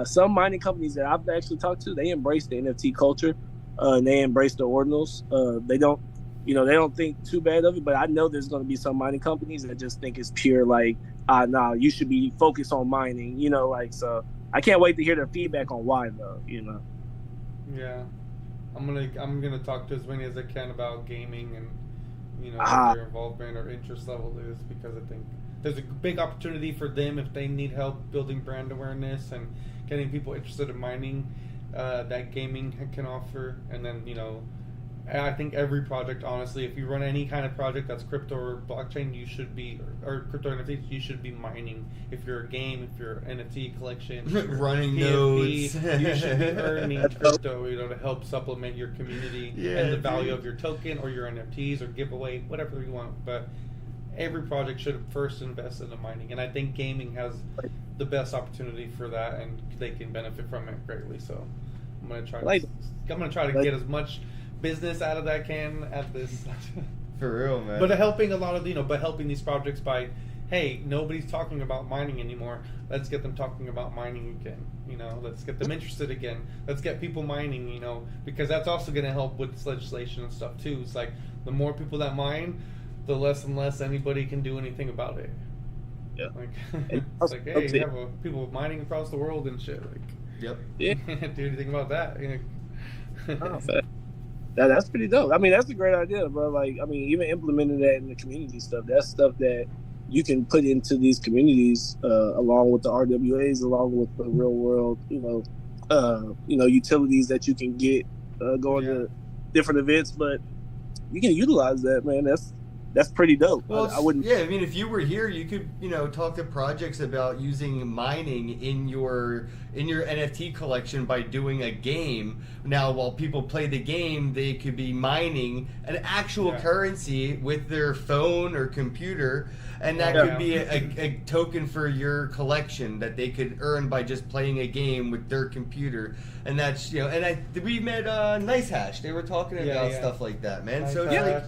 [SPEAKER 3] some mining companies that I've actually talked to, they embrace the NFT culture, and they embrace the ordinals. They don't think too bad of it, but I know there's going to be some mining companies that just think it's pure like, nah, you should be focused on mining, so I can't wait to hear their feedback on why though,
[SPEAKER 4] Yeah. I'm gonna talk to as many as I can about gaming and what their involvement or interest level is, because I think there's a big opportunity for them if they need help building brand awareness and getting people interested in mining that gaming can offer, and then I think every project, honestly, if you run any kind of project that's crypto or blockchain, you should be, or crypto NFTs, you should be mining. If you're a game, if you're an NFT collection, if you're
[SPEAKER 2] running
[SPEAKER 4] PFP,
[SPEAKER 2] nodes,
[SPEAKER 4] you should be earning crypto, to help supplement your community and the value of your token or your NFTs or giveaway, whatever you want. But every project should first invest into mining, and I think gaming has the best opportunity for that, and they can benefit from it greatly. So I'm gonna try. To get as much business out of that can at this.
[SPEAKER 2] For real, man.
[SPEAKER 4] But helping a lot of helping these projects by, hey, nobody's talking about mining anymore. Let's get them talking about mining again. Let's get them interested again. Let's get people mining. Because that's also going to help with this legislation and stuff too. It's like the more people that mine, the less and less anybody can do anything about it.
[SPEAKER 3] Yeah.
[SPEAKER 4] Like it's like, hey, you have people mining across the world and shit. Like,
[SPEAKER 2] yep.
[SPEAKER 4] You can't do anything about that.
[SPEAKER 3] That's pretty dope. I mean, that's a great idea, bro. Like, I mean, even implementing that in the community stuff, that's stuff that you can put into these communities, along with the RWAs, along with the real world, utilities that you can get going to different events. But you can utilize that, man. That's pretty dope.
[SPEAKER 2] Well,
[SPEAKER 3] I wouldn't.
[SPEAKER 2] Yeah, I mean, if you were here, you could, talk to projects about using mining in your NFT collection by doing a game. Now, while people play the game, they could be mining an actual currency with their phone or computer, and that could be a token for your collection that they could earn by just playing a game with their computer. And that's, we met Nice Hash. They were talking about stuff like that, man.
[SPEAKER 4] Nice
[SPEAKER 2] so it's like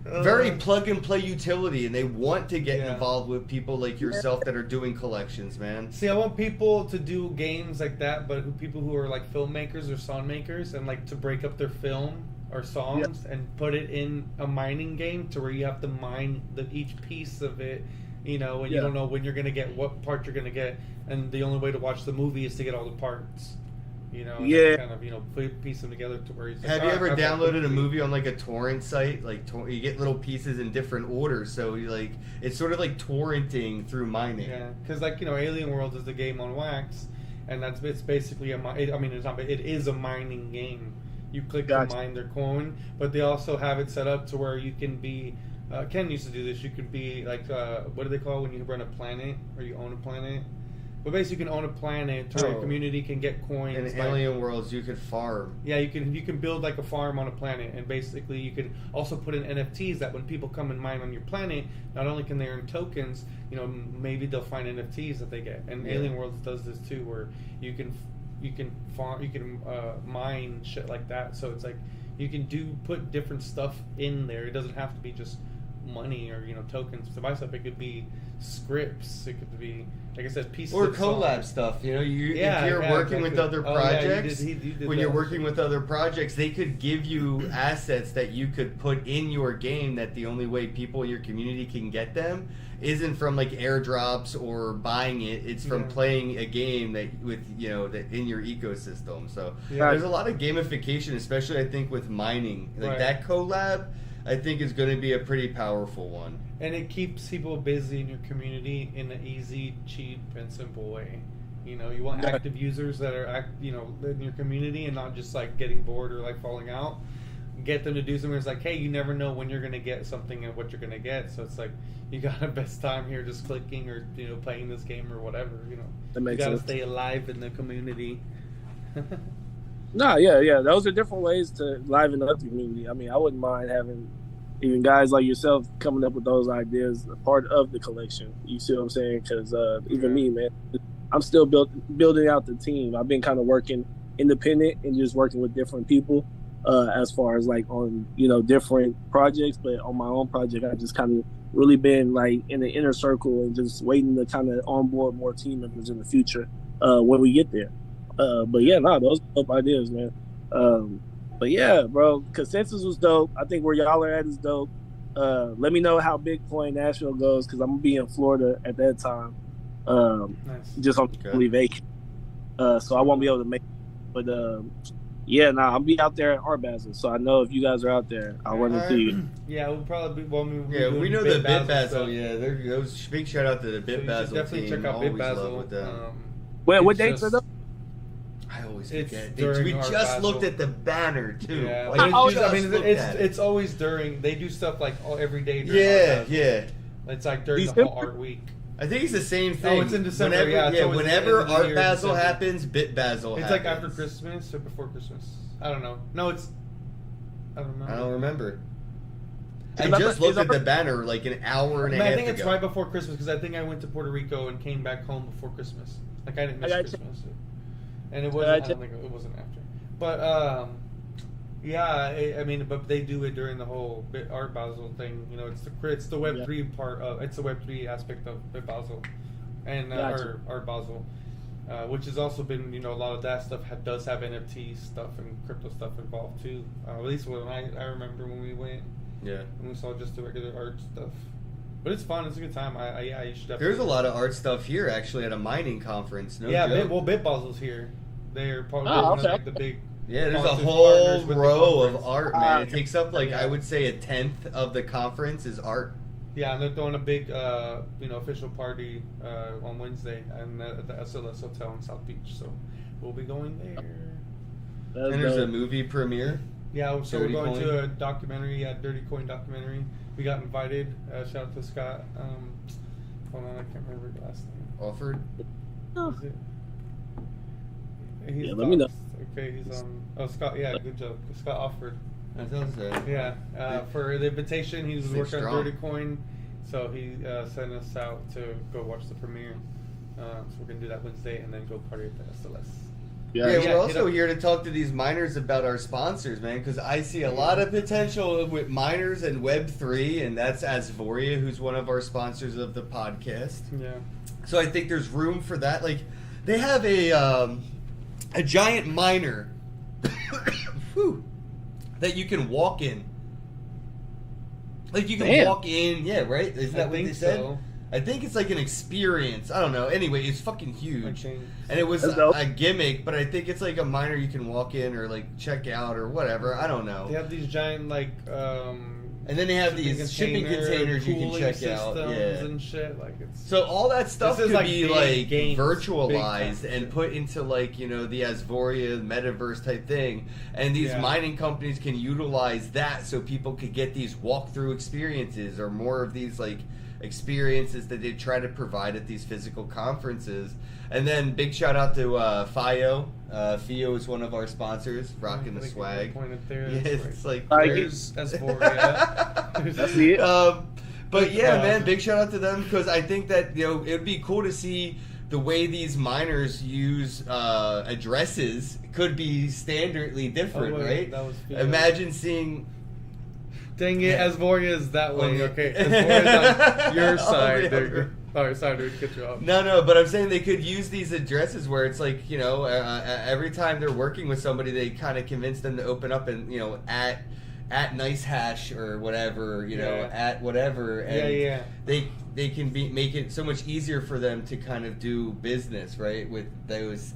[SPEAKER 2] very plug and play utility, and they want to get involved with people like yourself that are doing collections, man.
[SPEAKER 4] See, I want people to do games like that, but people who are like filmmakers or song makers, and like to break up their film or songs and put it in a mining game to where you have to mine each piece of it, and you don't know when you're gonna get what part you're gonna get, and the only way to watch the movie is to get all the parts. Kind of, piece them together to where.
[SPEAKER 2] Have you ever downloaded a movie on like a torrent site? Like you get little pieces in different orders, so it's sort of like torrenting through mining.
[SPEAKER 4] Yeah, because Alien Worlds is the game on Wax, and it's basically it is a mining game. You click to mine their coin, but they also have it set up to where you can be. Kenn used to do this. You could be like, what do they call when you run a planet or you own a planet? But basically, you can own a planet to where your community can get coins.
[SPEAKER 2] In Alien Worlds, you could farm.
[SPEAKER 4] Yeah, you can build like a farm on a planet, and basically you can also put in NFTs that when people come and mine on your planet, not only can they earn tokens, maybe they'll find NFTs that they get. And Alien Worlds does this too, where you can farm, mine shit like that. So it's like you can put different stuff in there. It doesn't have to be just money or tokens to buy stuff. It could be scripts. It could be, like I said, pieces
[SPEAKER 2] or
[SPEAKER 4] of
[SPEAKER 2] collab stuff. If you're working with other projects, when you're working with other projects, they could give you assets that you could put in your game. That the only way people in your community can get them isn't from like airdrops or buying it. It's from playing a game that in your ecosystem. So there's a lot of gamification, especially I think with mining. Like that collab, I think is going to be a pretty powerful one.
[SPEAKER 4] And it keeps people busy in your community in an easy, cheap, and simple way. You want active users that are in your community and not just like getting bored or like falling out. Get them to do something. It's like, hey, you never know when you're going to get something and what you're going to get. So it's like you got a best time here just clicking or playing this game or whatever. You got to stay alive in the community.
[SPEAKER 3] Those are different ways to liven up the community. I mean, I wouldn't mind having even guys like yourself coming up with those ideas, a part of the collection. You see what I'm saying? Because even me, man, I'm still building out the team. I've been kind of working independent and just working with different people as far as like on different projects. But on my own project, I've just kind of really been like in the inner circle and just waiting to kind of onboard more team members in the future when we get there. Those are dope ideas, man. But yeah, bro, Consensus was dope. I think where y'all are at is dope. Let me know how Bitcoin Nashville goes, because I'm going to be in Florida at that time. Nice. Just on vacation. So I won't be able to make it. But I'll be out there at Art Basel. So I know if you guys are out there, I'll run into you.
[SPEAKER 4] Yeah, we'll probably be.
[SPEAKER 2] We know the Bit Basel. Yeah, those big shout out to the Bit Basel
[SPEAKER 4] definitely
[SPEAKER 2] team.
[SPEAKER 4] check out
[SPEAKER 2] Always
[SPEAKER 4] Bit Basel.
[SPEAKER 2] love with them.
[SPEAKER 3] What dates are those?
[SPEAKER 2] I always
[SPEAKER 4] It's
[SPEAKER 2] forget.
[SPEAKER 4] during
[SPEAKER 2] We
[SPEAKER 4] Art
[SPEAKER 2] just
[SPEAKER 4] Basel.
[SPEAKER 2] looked at the banner too.
[SPEAKER 4] Yeah,
[SPEAKER 2] Like,
[SPEAKER 4] but
[SPEAKER 3] Oh,
[SPEAKER 4] it's
[SPEAKER 2] just
[SPEAKER 4] just,
[SPEAKER 2] looked at it.
[SPEAKER 4] it's always during. They do stuff like every day. During
[SPEAKER 2] Yeah,
[SPEAKER 4] Art Basel.
[SPEAKER 2] yeah.
[SPEAKER 4] It's like during the
[SPEAKER 3] December?
[SPEAKER 4] whole art week.
[SPEAKER 2] I think it's the same thing.
[SPEAKER 4] Oh, it's in December.
[SPEAKER 2] Whenever,
[SPEAKER 4] Yeah, it's always
[SPEAKER 2] whenever
[SPEAKER 4] the end of the
[SPEAKER 2] Art
[SPEAKER 4] year,
[SPEAKER 2] Basel
[SPEAKER 4] December.
[SPEAKER 2] happens, Bit Basel
[SPEAKER 4] It's
[SPEAKER 2] happens.
[SPEAKER 4] like after Christmas or before Christmas. I don't know. No, it's. I don't know.
[SPEAKER 2] I don't remember. I
[SPEAKER 3] Is that
[SPEAKER 2] just
[SPEAKER 3] the-
[SPEAKER 2] looked
[SPEAKER 3] is
[SPEAKER 2] at
[SPEAKER 3] that
[SPEAKER 2] the banner like an hour and a
[SPEAKER 4] I
[SPEAKER 2] half
[SPEAKER 4] think it's
[SPEAKER 2] ago.
[SPEAKER 4] right before Christmas because I think I went to Puerto Rico and came back home before Christmas. Like I didn't miss
[SPEAKER 3] I got
[SPEAKER 4] Christmas, and it wasn't. I don't think it wasn't after. But yeah, I mean, but they do it during the whole Art Basel thing. You know, it's the Web 3 part of it's the Web 3 aspect of Bit Basel, and
[SPEAKER 3] Gotcha.
[SPEAKER 4] Art Basel. Which has also been, a lot of that stuff does have NFT stuff and crypto stuff involved too. At least when I remember when we went.
[SPEAKER 2] Yeah.
[SPEAKER 4] And we saw just the regular art stuff. But it's fun. It's a good time. Yeah, you should definitely.
[SPEAKER 2] There's a lot of art stuff here actually at a mining conference. No
[SPEAKER 4] Yeah,
[SPEAKER 2] joke.
[SPEAKER 4] Bit Basel's here. They're probably
[SPEAKER 3] Oh,
[SPEAKER 4] one of
[SPEAKER 3] okay.
[SPEAKER 4] like, the big.
[SPEAKER 2] Yeah, there's a
[SPEAKER 4] sponsors,
[SPEAKER 2] whole
[SPEAKER 4] partners with the
[SPEAKER 2] row of
[SPEAKER 4] conference.
[SPEAKER 2] art, man. It takes up
[SPEAKER 4] Yeah.
[SPEAKER 2] I would say a tenth of the conference is art.
[SPEAKER 4] Yeah, and they're throwing a big, official party on Wednesday and at the SLS Hotel in South Beach. So we'll be going there.
[SPEAKER 3] That's
[SPEAKER 2] And there's a
[SPEAKER 3] dope.
[SPEAKER 2] movie premiere.
[SPEAKER 4] Yeah, so
[SPEAKER 2] Dirty
[SPEAKER 4] we're going
[SPEAKER 2] Coin?
[SPEAKER 4] to a documentary, Dirty Coin documentary. We got invited. Shout out to Scott. Hold on, I can't remember the last name.
[SPEAKER 2] Offered.
[SPEAKER 3] Oh.
[SPEAKER 4] Is it? He's
[SPEAKER 3] Yeah, let me know.
[SPEAKER 4] Okay, he's on. Oh, Scott. Yeah, good job. Scott offered.
[SPEAKER 2] That sounds
[SPEAKER 4] Yeah, for the invitation, he was
[SPEAKER 2] Stay
[SPEAKER 4] working
[SPEAKER 2] strong.
[SPEAKER 4] on Dirty Coin, so he sent us out to go watch the premiere. So we're gonna do that Wednesday and then go party at the SLS.
[SPEAKER 2] Yeah,
[SPEAKER 3] Yeah.
[SPEAKER 2] we're
[SPEAKER 4] hit
[SPEAKER 2] also
[SPEAKER 4] up-
[SPEAKER 2] here to talk to these miners about our sponsors, man, because I see a lot of potential with miners and Web3, and that's Asvoria, who's one of our sponsors of the podcast.
[SPEAKER 4] Yeah.
[SPEAKER 2] So I think there's room for that. Like, they have a giant miner Whew. that you can walk in. Like, you can
[SPEAKER 3] Damn.
[SPEAKER 2] walk in, yeah, right? Isn't that
[SPEAKER 4] I
[SPEAKER 2] what
[SPEAKER 4] think
[SPEAKER 2] they said?
[SPEAKER 4] so.
[SPEAKER 2] I think it's like an experience. I don't know. Anyway, it's fucking
[SPEAKER 4] I
[SPEAKER 2] huge.
[SPEAKER 4] think-
[SPEAKER 2] And it was
[SPEAKER 3] That's dope.
[SPEAKER 2] a gimmick, but I think it's like a miner you can walk in or like check out or whatever. I don't know.
[SPEAKER 4] They have these giant
[SPEAKER 2] And then they have these shipping containers you can
[SPEAKER 4] cooling
[SPEAKER 2] check out.
[SPEAKER 4] systems
[SPEAKER 2] Yeah.
[SPEAKER 4] and shit. Like it's
[SPEAKER 2] So all that stuff
[SPEAKER 4] This is
[SPEAKER 2] could
[SPEAKER 4] like
[SPEAKER 2] be
[SPEAKER 4] big
[SPEAKER 2] like
[SPEAKER 4] games,
[SPEAKER 2] virtualized
[SPEAKER 4] big
[SPEAKER 2] and
[SPEAKER 4] time.
[SPEAKER 2] put into like, the Asvoria metaverse type thing. And these
[SPEAKER 4] Yeah.
[SPEAKER 2] mining companies can utilize that so people could get these walkthrough experiences or more of these like experiences that they try to provide at these physical conferences. And then big shout out to Fio. Fio is one of our sponsors, rocking the
[SPEAKER 4] I think
[SPEAKER 2] swag.
[SPEAKER 4] we pointed there.
[SPEAKER 2] Yeah,
[SPEAKER 4] That's
[SPEAKER 2] it's
[SPEAKER 4] right.
[SPEAKER 2] like
[SPEAKER 4] There's Asvoria.
[SPEAKER 3] That's it.
[SPEAKER 2] But yeah, man, big shout out to them because I think that it'd be cool to see the way these miners use addresses could be standardly different,
[SPEAKER 4] Oh, wait,
[SPEAKER 2] right?
[SPEAKER 4] that was Fio.
[SPEAKER 2] Imagine seeing.
[SPEAKER 4] Dang it, Asvoria is that way.
[SPEAKER 2] Okay.
[SPEAKER 4] Okay, Asvoria is on your
[SPEAKER 2] Oh,
[SPEAKER 4] side.
[SPEAKER 2] yeah.
[SPEAKER 4] There you go. Sorry, to cut you off.
[SPEAKER 2] No, but I'm saying they could use these addresses where it's like, every time they're working with somebody, they kind of convince them to open up and, at nice hash or whatever,
[SPEAKER 4] Yeah.
[SPEAKER 2] at whatever. And
[SPEAKER 4] Yeah.
[SPEAKER 2] they can make it so much easier for them to kind of do business, right? With those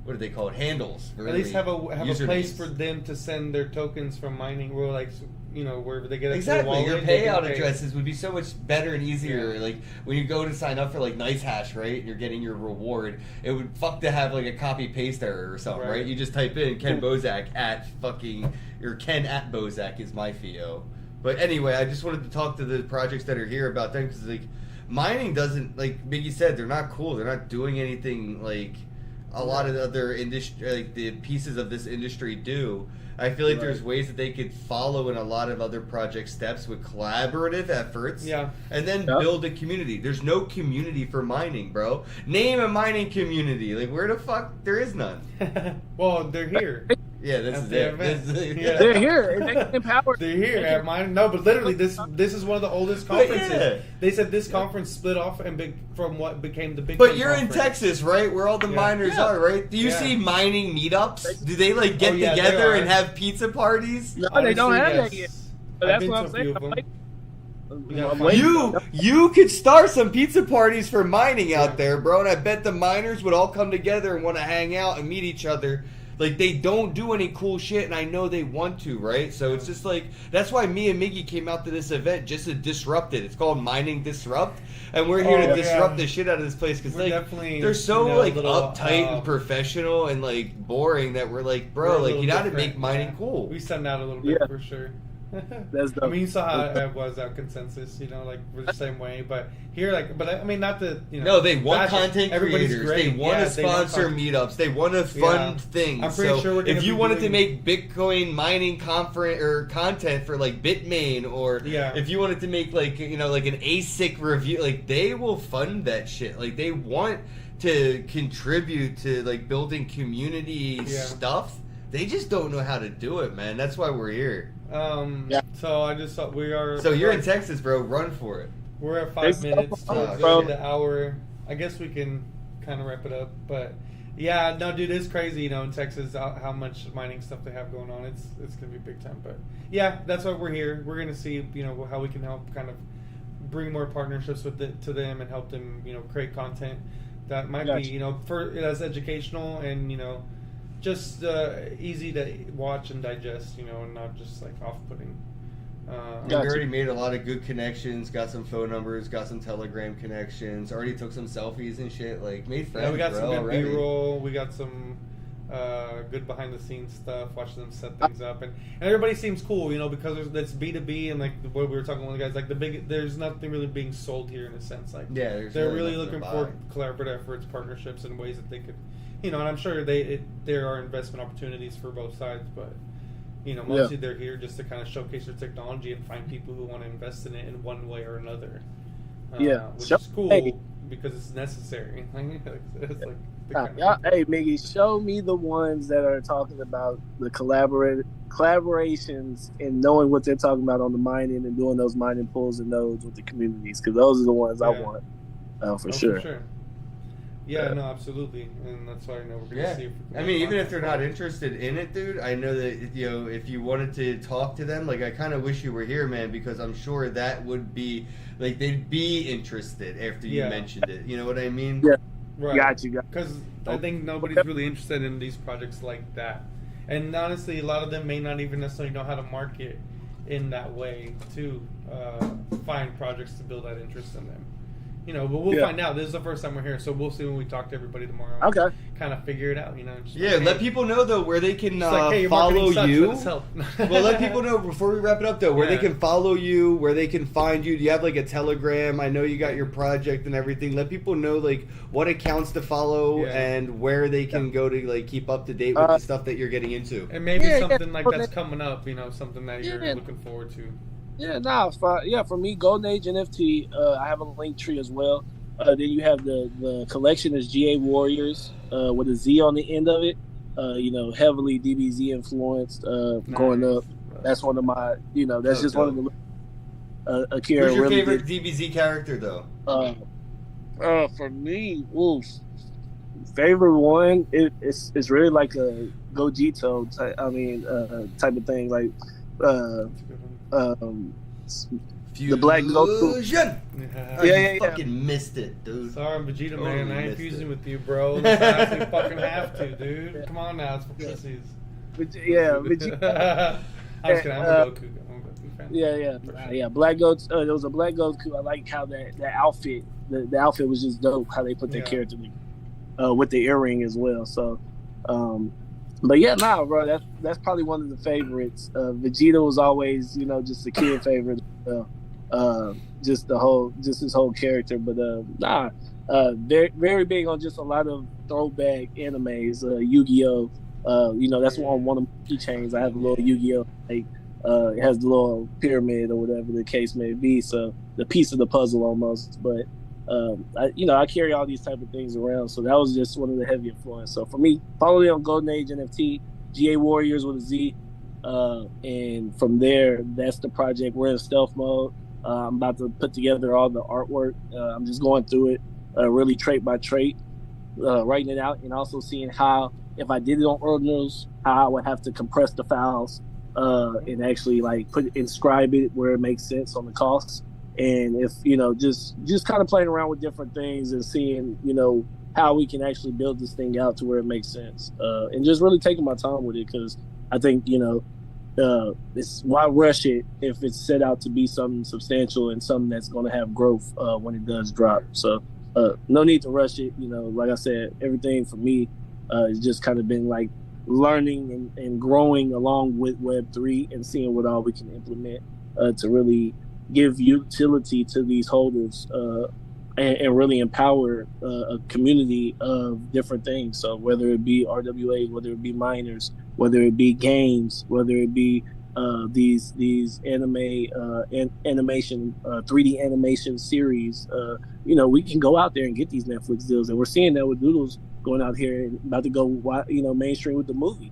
[SPEAKER 2] what do they call it? Handles.
[SPEAKER 4] At least have a place
[SPEAKER 2] usernames.
[SPEAKER 4] for them to send their tokens from mining, where wherever they get it.
[SPEAKER 2] Exactly, your
[SPEAKER 4] wallet, they can
[SPEAKER 2] payout
[SPEAKER 4] pay.
[SPEAKER 2] addresses would be so much better and easier.
[SPEAKER 4] Yeah.
[SPEAKER 2] Like when you go to sign up for like Nice Hash, right? And you're getting your reward. It would fuck to have like a copy paste error or something, right?
[SPEAKER 4] Right.
[SPEAKER 2] You just type in Kenn Bosak at fucking or Kenn at Bosak is my Fio. But anyway, I just wanted to talk to the projects that are here about them because like mining doesn't, like Miggy said, they're not cool. They're not doing anything like a lot of other industry, like the pieces of this industry do. I feel like
[SPEAKER 3] Right.
[SPEAKER 2] there's ways that they could follow in a lot of other project steps with collaborative efforts.
[SPEAKER 4] Yeah.
[SPEAKER 2] And then
[SPEAKER 3] Yeah.
[SPEAKER 2] build a community. There's no community for mining, bro. Name a mining community. Like where the fuck? There is none.
[SPEAKER 4] Well, they're here.
[SPEAKER 2] Yeah, this
[SPEAKER 4] At
[SPEAKER 2] is
[SPEAKER 4] the
[SPEAKER 2] it.
[SPEAKER 4] event.
[SPEAKER 2] This is-
[SPEAKER 4] Yeah.
[SPEAKER 3] They're here. And they can empower.
[SPEAKER 4] They're here at mine. No, but literally, this is one of the oldest
[SPEAKER 2] But
[SPEAKER 4] conferences.
[SPEAKER 2] yeah.
[SPEAKER 4] They said this conference split off and from what became the big.
[SPEAKER 2] But
[SPEAKER 4] 10
[SPEAKER 2] you're in
[SPEAKER 4] conference.
[SPEAKER 2] Texas, right? Where all the
[SPEAKER 4] Yeah.
[SPEAKER 2] miners
[SPEAKER 3] Yeah.
[SPEAKER 2] are, right? Do you
[SPEAKER 4] Yeah.
[SPEAKER 2] see mining meetups? Do they like get
[SPEAKER 4] Oh, yeah,
[SPEAKER 2] together
[SPEAKER 4] there
[SPEAKER 2] and
[SPEAKER 4] are.
[SPEAKER 2] have pizza parties?
[SPEAKER 3] No, they don't
[SPEAKER 4] Honestly,
[SPEAKER 3] have that
[SPEAKER 4] yes.
[SPEAKER 3] yet. But
[SPEAKER 4] I've
[SPEAKER 3] that's
[SPEAKER 4] been
[SPEAKER 3] what
[SPEAKER 4] to
[SPEAKER 3] I'm
[SPEAKER 4] a few
[SPEAKER 3] saying.
[SPEAKER 4] of them.
[SPEAKER 3] I'm
[SPEAKER 4] gotta
[SPEAKER 3] waiting.
[SPEAKER 4] find
[SPEAKER 2] You could start some pizza parties for mining out
[SPEAKER 4] Yeah.
[SPEAKER 2] there, bro, and I bet the miners would all come together and want to hang out and meet each other like they don't do any cool shit, and I know they want to, right? So it's just like that's why me and Miggy came out to this event just to disrupt it. It's called Mining Disrupt, and we're here to disrupt the shit out of this place because like they're so like uptight and professional and like boring that we're like, bro, like you got to make mining cool.
[SPEAKER 4] We stand out a little bit for sure.
[SPEAKER 3] That's dope.
[SPEAKER 4] I mean, you saw how it was at Consensus, you know, like we're the same way. But here, like, but I mean, not the, you know.
[SPEAKER 2] No, they want content creators. They want to sponsor meetups. They want to fund things.
[SPEAKER 4] I'm pretty sure we're gonna
[SPEAKER 2] if you wanted to make Bitcoin mining conference or content for like Bitmain, or if you wanted to make like, you know, like an ASIC review, like they will fund that shit. Like they want to contribute to like building community stuff. They just don't know how to do it, man. That's why we're here.
[SPEAKER 4] So I just thought we are.
[SPEAKER 2] So you're in Texas, bro. Run for it.
[SPEAKER 4] We're at 5 minutes to go to the hour. I guess we can kind of wrap it up, but yeah, no, dude, it's crazy, you know, in Texas how much mining stuff they have going on. It's gonna be big time, but yeah, that's why we're here. We're gonna see, you know, how we can help kind of bring more partnerships with it to them and help them, you know, create content that might be, you know, for as educational and, you know, just easy to watch and digest, you know, and not just like off-putting.
[SPEAKER 2] We already made a lot of good connections, got some phone numbers, got some Telegram connections, already took some selfies and shit, like made friends.
[SPEAKER 4] Yeah, we got some good
[SPEAKER 2] already.
[SPEAKER 4] B-roll, we got some good behind-the-scenes stuff, watching them set things up, and everybody seems cool, you know, because it's B2B and like what we were talking with the guys, like there's nothing really being sold here in a sense, like they're really looking for collaborative efforts, partnerships, and ways that they could, you know, and I'm sure there are investment opportunities for both sides, but you know, mostly they're here just to kind of showcase their technology and find people who want to invest in it in one way or another. Which is cool because it's necessary. It's like
[SPEAKER 3] hey, Miggy, show me the ones that are talking about the collaborations and knowing what they're talking about on the mining and doing those mining pools and nodes with the communities, because those are the ones I want for sure.
[SPEAKER 4] Yeah, no, absolutely, and that's why I know we're gonna see. If
[SPEAKER 2] I mean, even if they're not interested in it, dude, I know that, you know, if you wanted to talk to them, like I kind of wish you were here, man, because I'm sure that would be like they'd be interested after you mentioned it. You know what I mean?
[SPEAKER 3] Yeah,
[SPEAKER 4] right.
[SPEAKER 3] Got you.
[SPEAKER 4] Because I think nobody's really interested in these projects like that, and honestly, a lot of them may not even necessarily know how to market in that way to find projects to build that interest in them. You know, but we'll find out. This is the first time we're here, so we'll see when we talk to everybody tomorrow.
[SPEAKER 3] Okay.
[SPEAKER 4] Kind of figure it out, you know.
[SPEAKER 2] Let people know, though, where they can follow you. Well, let people know, before we wrap it up, though, where they can follow you, where they can find you. Do you have, like, a Telegram? I know you got your project and everything. Let people know, like, what accounts to follow and where they can go to, like, keep up to date with the stuff that you're getting into.
[SPEAKER 4] And maybe something like that's coming up, you know, something that you're looking forward to.
[SPEAKER 3] For me, Golden Age NFT, I have a link tree as well. Then you have the collection is GA Warriors with a Z on the end of it. You know, heavily DBZ influenced growing up. That's one of my, you know, that's just one of the Akira.
[SPEAKER 2] Who's your
[SPEAKER 3] really
[SPEAKER 2] favorite DBZ character, though?
[SPEAKER 3] For me, favorite one, it's really like a Gogito type of thing, like the Black Goku.
[SPEAKER 2] You fucking missed it, dude.
[SPEAKER 4] Sorry, Vegeta, man. I ain't fusing with you, bro. I actually fucking have to, dude. Come on now, it's for pussies.
[SPEAKER 3] Vegeta.
[SPEAKER 4] I'm just kidding. I'm a Goku fan.
[SPEAKER 3] Yeah. Black Goku. There was a Black Goku. I like how that outfit. The outfit was just dope. How they put that character with the earring as well. So. But bro, that's probably one of the favorites. Vegeta was always, you know, just a kid favorite. Just his whole character. But very, very big on just a lot of throwback animes. Yu-Gi-Oh. You know, that's one of my keychains. I have a little Yu-Gi-Oh. Like, it has the little pyramid or whatever the case may be. So the piece of the puzzle almost. But I carry all these type of things around, so that was just one of the heavy influence. So for me, follow me on Golden Age NFT, GA Warriors with a Z, and from there, that's the project. We're in stealth mode. I'm about to put together all the artwork. I'm just going through it, really trait by trait, writing it out, and also seeing how, if I did it on Ordinals, how I would have to compress the files and actually like inscribe it where it makes sense on the costs. And if, just kind of playing around with different things and seeing, how we can actually build this thing out to where it makes sense. And just really taking my time with it, because I think, it's why rush it if it's set out to be something substantial and something that's going to have growth when it does drop. So no need to rush it. Like I said, everything for me has just kind of been like learning and growing along with Web3 and seeing what all we can implement to really give utility to these holders and really empower a community of different things. So whether it be RWA, whether it be miners, whether it be games, whether it be these animation 3D animation series, we can go out there and get these Netflix deals, and we're seeing that with Doodles going out here and about to go mainstream with the movie.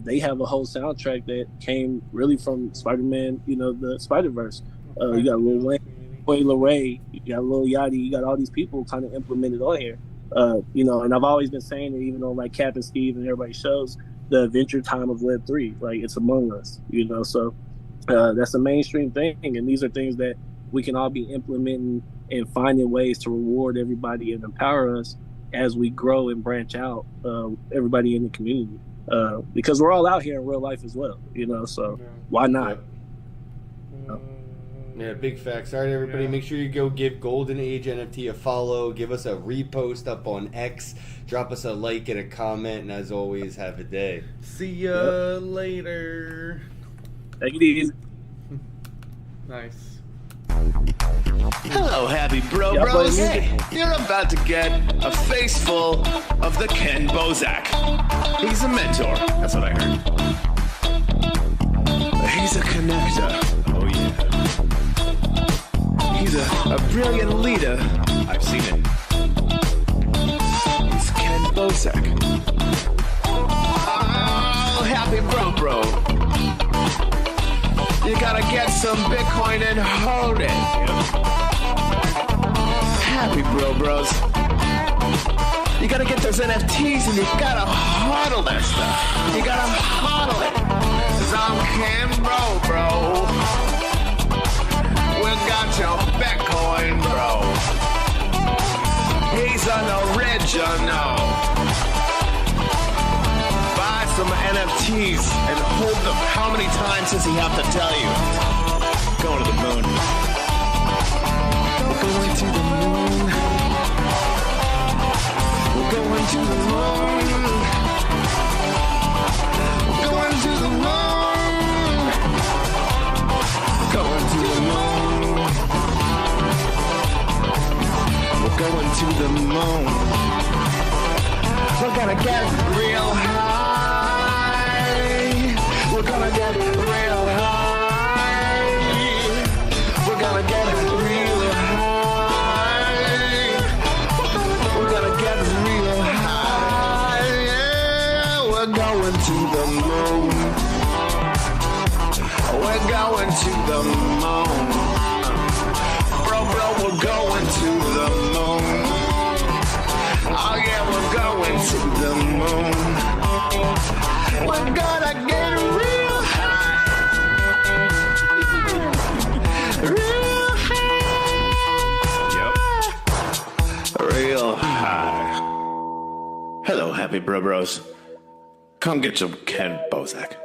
[SPEAKER 3] They have a whole soundtrack that came really from Spider-Man, the Spider-Verse. You got Lil Wayne, Coil Ray, you got Lil Yachty, you got all these people kind of implemented on here. And I've always been saying it, even on like Cap and Steve and everybody shows, the adventure time of Web3, like it's among us, so that's a mainstream thing, and these are things that we can all be implementing and finding ways to reward everybody and empower us as we grow and branch out, everybody in the community, because we're all out here in real life as well, so why not?
[SPEAKER 2] Yeah, big facts. All right, everybody, make sure you go give Golden Age NFT a follow. Give us a repost up on X. Drop us a like and a comment. And as always, have a day.
[SPEAKER 4] See ya later.
[SPEAKER 3] Take it easy.
[SPEAKER 4] Nice.
[SPEAKER 1] Hello, happy bros. Hey, you're about to get a face full of the Kenn Bosak. He's a mentor. That's what I heard. He's a connector. Oh, yeah. He's a brilliant leader. I've seen it. It's Kenn Bosak. Oh, happy bro. You gotta get some Bitcoin and hold it. Happy bros. You gotta get those NFTs and you gotta hodl that stuff. You gotta hodl it. 'Cause I'm Kenn bro. We got your Bitcoin, bro. He's an original. Buy some NFTs and hold them. How many times does he have to tell you? Going to the moon. We're going to the moon. We're going to the moon. We're going to the moon. Going to the moon. We're going to the moon. We're gonna get real high. We're gonna get real high. We're gonna get real high. We're gonna get real high. Yeah, we're going to the moon. We're going to the moon. Bro, we're going to the moon. Oh yeah, we're going to the moon. We're gonna get real high. Real high. Yep. Real high. Hello, happy bros. Come get some Kenn Bosak.